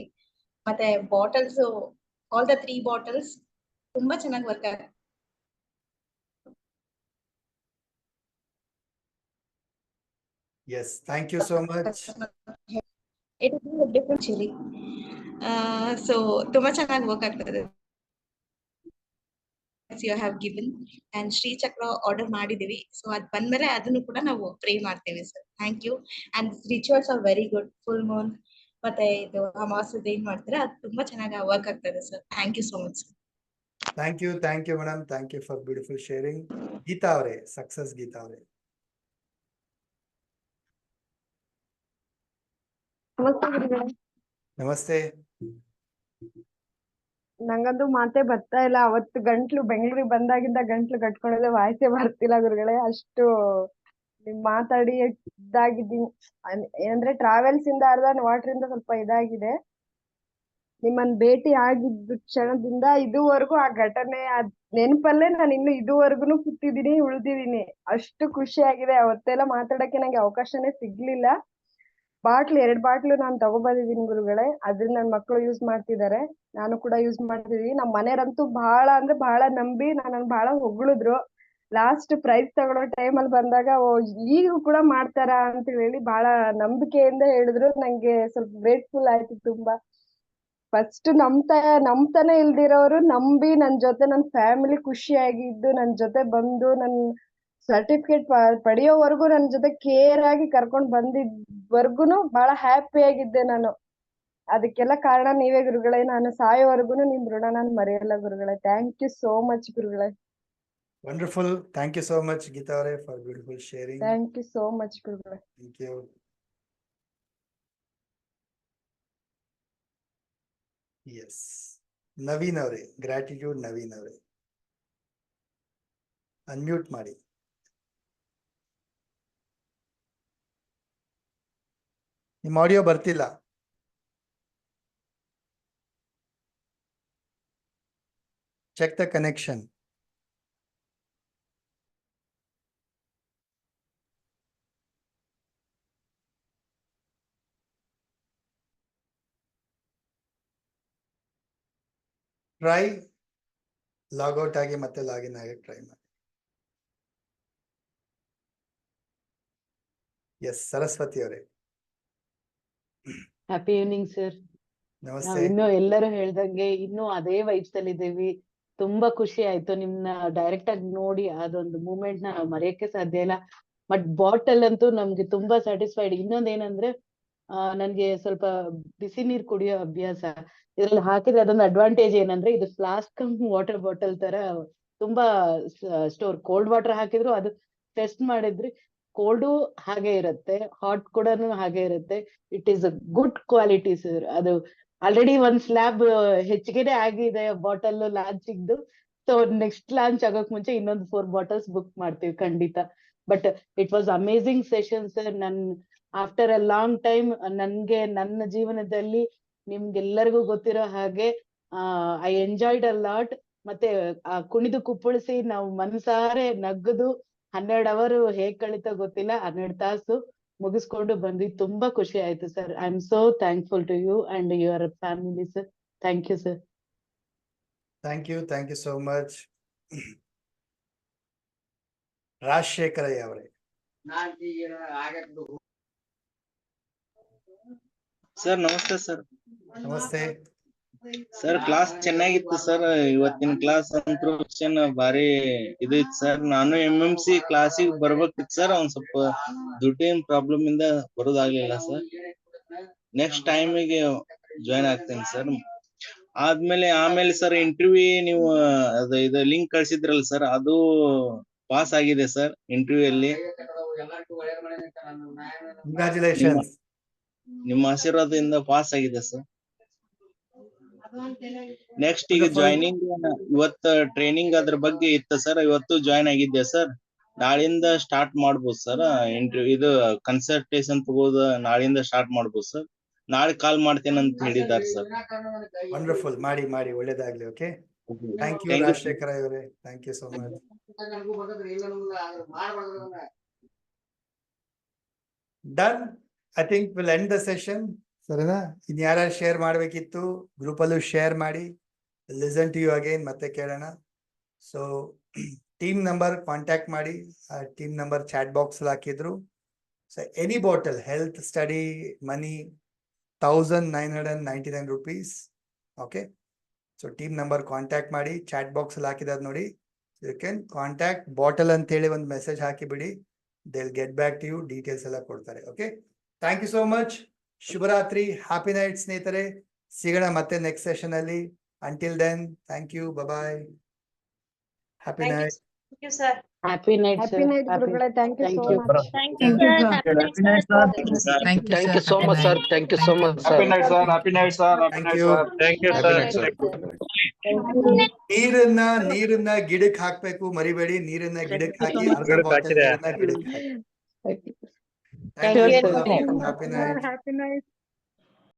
ಮತ್ತೆ ಬಾಟಲ್ಸ್, ಆಲ್ ದ 3 ಬಾಟಲ್ಸ್ ತುಂಬಾ ಚೆನ್ನಾಗಿ ವರ್ಕ್ ಆಗುತ್ತೆ. Yes, thank you so much. It is a different chili. So ತುಂಬಾ ಚೆನ್ನಾಗಿ ವರ್ಕ್ ಆಗ್ತದೆ. You have given and Sri Chakra order ಮಾಡಿದೀವಿ. ಸೊ ಅದ್ ಬಂದ್ಮೇಲೆ ಅದನ್ನು ಕೂಡ ನಾವು ಪ್ರೇ ಮಾಡ್ತೇವೆ sir. Thank you. And rituals are very good. Full moon ಮತ್ತೆ ಇದು ಅಮಾವಾಸ್ಯದ ಏನ್ ಮಾಡ್ತಾರೆ ಅದು ತುಂಬಾ ಚೆನ್ನಾಗಿ ವರ್ಕ್ ಆಗ್ತದೆ sir. Thank you so much. Thank you, madam. Thank you for beautiful sharing. Geeta Are, Success Geeta Are. ನಮಸ್ತೆ. ನಂಗಂತೂ ಮಾತೇ ಬರ್ತಾ ಇಲ್ಲ. ಅವತ್ತು ಗಂಟ್ಲು ಬೆಂಗಳೂರಿಗೆ ಬಂದಾಗಿಂದ ಗಂಟ್ಲು ಕಟ್ಕೊಳ್ಳೋದೇ ವಾಯ್ಸೇ ಬರ್ತಿಲ್ಲ ಗುರುಗಳೇ. ಅಷ್ಟು ನಿಮ್ ಮಾತಾಡಿ ಇದಾಗಿದ್ದೀನಿ. ಏನಂದ್ರೆ ಟ್ರಾವೆಲ್ಸ್ ಇಂದ ವಾಟರ್ ಇಂದ ಸ್ವಲ್ಪ ಇದಾಗಿದೆ. ನಿಮ್ಮನ್ ಭೇಟಿ ಆಗಿದ್ದ ಕ್ಷಣದಿಂದ ಇದುವರೆಗೂ ಆ ಘಟನೆ ನೆನಪಲ್ಲೇ ನಾನು ಇನ್ನು ಇದುವರೆಗೂ ಕೂತಿದ್ದೀನಿ, ಉಳ್ದಿದ್ದೀನಿ. ಅಷ್ಟು ಖುಷಿ ಆಗಿದೆ. ಅವತ್ತೆಲ್ಲ ಮಾತಾಡಕ್ಕೆ ನಂಗೆ ಅವಕಾಶನೇ ಸಿಗ್ಲಿಲ್ಲ. 2 ಬಾಟ್ಲು ನಾನು ತಗೊಬಂದಿದ್ದೀನಿ ಗುರುಗಳೇ. ಅದ್ರಿಂದ ನನ್ ಮಕ್ಕಳು ಯೂಸ್ ಮಾಡ್ತಿದ್ದಾರೆ, ನಾನು ಕೂಡ ಯೂಸ್ ಮಾಡ್ತಿದೀವಿ. ನಮ್ ಮನೆಯವ್ರಂತೂ ಬಹಳ ಅಂದ್ರೆ ಬಹಳ ನಂಬಿ ನನ್ನನ್ನು ಬಹಳ ಹೊಗಳಿದ್ರು. ಲಾಸ್ಟ್ ಪ್ರೈಸ್ ತಗೊಳ್ಳೋ ಟೈಮಲ್ಲಿ ಬಂದಾಗ ಈಗೂ ಕೂಡ ಮಾಡ್ತಾರಾ ಅಂತ ಹೇಳಿ ಬಹಳ ನಂಬಿಕೆಯಿಂದ ಹೇಳಿದ್ರು. ನಂಗೆ ಸ್ವಲ್ಪ ಗ್ರೇಟ್ಫುಲ್ ಆಯ್ತು ತುಂಬಾ. ಫಸ್ಟ್ ನಂಬ್ತಾನೆ ಇಲ್ದಿರೋರು ನಂಬಿ ನನ್ ಜೊತೆ ನನ್ ಫ್ಯಾಮಿಲಿ ಖುಷಿಯಾಗಿದ್ದು ನನ್ ಜೊತೆ ಬಂದು ನನ್ ಸರ್ಟಿಫಿಕೇಟ್ ಪಡೆಯೋವರೆಗೂ ನನ್ ಜೊತೆ ಕೇರ್ ಆಗಿ ಕರ್ಕೊಂಡ್ ಬಂದಿದ್ವರ್ಗುನು ಬಹಳ ಹ್ಯಾಪಿ ಆಗಿದ್ದೆ ನಾನು. ಅದಕ್ಕೆಲ್ಲ ಕಾರಣ ನೀವೇ ಗುರುಗಳೇ. ನಾನು ಸಾಯೋವರೆಗೂ ನಿಮ್ ಋಣ ನಾನು ಮರೆಯಲ್ಲ ಗುರುಗಳೇ. ಥ್ಯಾಂಕ್ ಯು ಸೋ ಮಚ್ ಗುರುಗಳೇ. Wonderful. Thank you so much, Geeta Are, for beautiful sharing. Thank you so much ಗುರುಗಳೇ. Thank you. Yes. Naveen Are, gratitude Naveen Are. Unmute ಮಾಡಿ. ನಿಮ್ಮ ಆಡಿಯೋ ಬರ್ತಿಲ್ಲ. Check the connection. Try log out ಆಗಿ ಮತ್ತೆ login ಆಗಕ್ಕೆ try ಮಾಡಿ. S, Saraswati ಅವರೇ. Happy evening sir. ನಮಸ್ತೆ. ನಾವ್ ಇನ್ನು ಎಲ್ಲರೂ ಹೇಳ್ದಂಗೆ ಇನ್ನು ಅದೇ ವೈಬ್ಸ್ ಅಲ್ಲಿ ಇದೀವಿ. ತುಂಬಾ ಖುಷಿ ಆಯ್ತು ನಿಮ್ನ ಡೈರೆಕ್ಟ್ ಆಗಿ ನೋಡಿ. ಅದೊಂದು ಮೂಮೆಂಟ್ ನ ಮರೆಯಕ್ಕೆ ಸಾಧ್ಯ ಇಲ್ಲ. ಬಟ್ ಬಾಟಲ್ ಅಂತೂ ನಮ್ಗೆ ತುಂಬಾ ಸ್ಯಾಟಿಸ್ಫೈಡ್. ಇನ್ನೊಂದ್ ಏನಂದ್ರೆ ನನ್ಗೆ ಸ್ವಲ್ಪ ಬಿಸಿ ನೀರ್ ಕುಡಿಯೋ ಅಭ್ಯಾಸ. ಇದ್ರಲ್ಲಿ ಹಾಕಿದ್ರೆ ಅದೊಂದು ಅಡ್ವಾಂಟೇಜ್ ಏನಂದ್ರೆ ಇದು ಫ್ಲಾಸ್ಕ್ ವಾಟರ್ ಬಾಟಲ್ ತರ ತುಂಬಾ ಸ್ಟೋರ್. ಕೋಲ್ಡ್ ವಾಟರ್ ಹಾಕಿದ್ರು ಅದು ಟೆಸ್ಟ್ ಮಾಡಿದ್ರಿ ಕೋಲ್ಡು ಹಾಗೆ ಇರುತ್ತೆ, ಹಾಟ್ ಕೂಡ ಹಾಗೆ ಇರುತ್ತೆ. It is a good quality sir. ಅದು ಆಲ್ರೆಡಿ ಒಂದ್ ಸ್ಲ್ಯಾಬ್ ಹೆಚ್ಚಿಗೆನೆ ಆಗಿದೆ ಬಾಟಲ್ ಲಾಂಚಿಂಗ್ದು. ಸೊ ನೆಕ್ಸ್ಟ್ ಲಾಂಚ್ ಆಗೋಕ್ ಮುಂಚೆ ಇನ್ನೊಂದು 4 ಬಾಟಲ್ಸ್ ಬುಕ್ ಮಾಡ್ತೀವಿ ಖಂಡಿತ. But it was amazing session sir. After a long time ನನ್ಗೆ ನನ್ನ ಜೀವನದಲ್ಲಿ ನಿಮ್ಗೆಲ್ಲರಿಗೂ ಗೊತ್ತಿರೋ ಹಾಗೆ ಐ ಎಂಜಾಯ್ಡ್ ಅ ಲಾಟ್. ಮತ್ತೆ ಕುಣಿದು ಕುಪ್ಪಳಿಸಿ ನಾವು ಮನಸಾರೆ ನಗ್ಗದು 12 ಅವರ್ ಹೇಗ್ ಕಳೀತಾ ಗೊತ್ತಿಲ್ಲ, 12 ತಾಸು ಮುಗಿಸ್ಕೊಂಡು ಬಂದ್ವಿ. ತುಂಬಾ ಖುಷಿ ಆಯ್ತು sir. I am so thankful to you and your family sir. Thank you sir. Thank you so much. Rajashekharayya ಅವರೇ. ಸರ್ ನಮಸ್ತೆ ಸರ್. ನಮಸ್ತೆ ಸರ್, ಕ್ಲಾಸ್ ಚೆನ್ನಾಗಿತ್ತು ಸರ್. ಇವತ್ತಿನ ಕ್ಲಾಸ್ ಅಂತೂ ಭಾರಿ ಇದು ಇತ್ತು ಸರ್. ನಾನು MMC ಕ್ಲಾಸಿಗೆ ಬರ್ಬೇಕಿತ್ತು ಸರ್. ಒಂದ್ ಸ್ವಲ್ಪ ದುಡ್ಡಿನ ಪ್ರಾಬ್ಲಮ್ ಇಂದ ಬರೋದಾಗ್ಲಿಲ್ಲ ಸರ್. ನೆಕ್ಸ್ಟ್ ಟೈಮಿಗೆ ಜಾಯ್ನ್ ಆಗ್ತೇನೆ ಸರ್. ಆಮೇಲೆ ಸರ್ ಇಂಟರ್ವ್ಯೂ ನೀವು ಇದು ಲಿಂಕ್ ಕಳ್ಸಿದ್ರಲ್ಲ ಸರ್, ಅದು ಪಾಸ್ ಆಗಿದೆ ಸರ್ ಇಂಟರ್ವ್ಯೂ ಅಲ್ಲಿ. ಕಂಗ್ರಾಚುಲೇಷನ್ಸ್. ನಿಮ್ಮ ಆಶೀರ್ವಾದದಿಂದ ಪಾಸ್ ಆಗಿದೆ ಸರ್. ನೆಕ್ಸ್ಟ್ ಈಗ ಜಾಯ್ನಿಂಗ್ ಇವತ್ತು ಟ್ರೈನಿಂಗ್ ಅದ್ರ ಬಗ್ಗೆ ಇತ್ತು ಸರ್. ಇವತ್ತು ಜಾಯ್ನ್ ಆಗಿದ್ದೆ ಸರ್. ನಾಳಿಂದ ಸ್ಟಾರ್ಟ್ ಮಾಡ್ಬೋದು ಸರ್. ಇಂಟರ್ವ್ಯೂ ಇದು ಕನ್ಸಲ್ಟೇಷನ್ ತಗೋದು ನಾಳಿಂದ ಸ್ಟಾರ್ಟ್ ಮಾಡ್ಬೋದು ಸರ್. ನಾಳೆ ಕಾಲ್ ಮಾಡ್ತೇನೆ ಅಂತ ಹೇಳಿದ್ದಾರೆ ಸರ್. ವಂಡರ್ಫುಲ್. ಮಾಡಿ ಒಳ್ಳೇದಾಗ್ಲಿ. ಓಕೆ, ಥ್ಯಾಂಕ್ ಯು ರಾಜಶೇಖರ ಅವರೇ. Thank you so much. Done. I think will end the session. ಸರಿನಾ? ಇನ್ಯಾರು ಶೇರ್ ಮಾಡ್ಬೇಕಿತ್ತು ಗ್ರೂಪ್ ಅಲ್ಲೂ ಶೇರ್ ಮಾಡಿ. Listen to you again. ಮತ್ತೆ ಕೇಳೋಣ. ಸೊ ಟೀಮ್ ನಂಬರ್ ಕಾಂಟ್ಯಾಕ್ಟ್ ಮಾಡಿ. ಟೀಮ್ ನಂಬರ್ ಚಾಟ್ ಬಾಕ್ಸ್ ಅಲ್ಲಿ ಹಾಕಿದ್ರು. So any bottle health study money 1999 rupees. Okay, so team number contact ಮಾಡಿ. ಚಾಟ್ ಬಾಕ್ಸ್ ಅಲ್ಲಿ ಹಾಕಿದಾರೆ ನೋಡಿ. ಯು ಕ್ಯಾನ್ ಕಾಂಟ್ಯಾಕ್ಟ್ ಬಾಟಲ್ ಅಂತ ಹೇಳಿ ಒಂದು ಮೆಸೇಜ್ ಹಾಕಿಬಿಡಿ. They will get back to you. Details ಎಲ್ಲ ಕೊಡ್ತಾರೆ. Okay, thank you so much. ಶುಭರಾತ್ರಿ. ಹ್ಯಾಪಿ ನೈಟ್ ಸ್ನೇಹಿತರೆ. ಸಿಗೋಣ ಮತ್ತೆ ನೆಕ್ಸ್ಟ್ ಸೆಷನ್ ಅಲ್ಲಿ. Until then, thank you. Bye. Happy night. Thank you, sir. Happy night, sir. Happy night, ಗುರುಗಳೇ. Thank you so much. Thank you so much, sir. Thank you so much, sir. Happy night, sir. Happy night, sir. Thank you. Thank you, sir. ನೀರನ್ನ ಗಿಡಕ್ಕೆ ಹಾಕ್ಬೇಕು ಮರಿಬೇಡಿ. ನೀರನ್ನ ಗಿಡಕ್ಕೆ ಹಾಕಿ. ಅರ್ಧ bottle ನೀರನ್ನ ಗಿಡಕ್ಕೆ ಹಾಕಿ. Thank you, sir. Happy night. Happy night.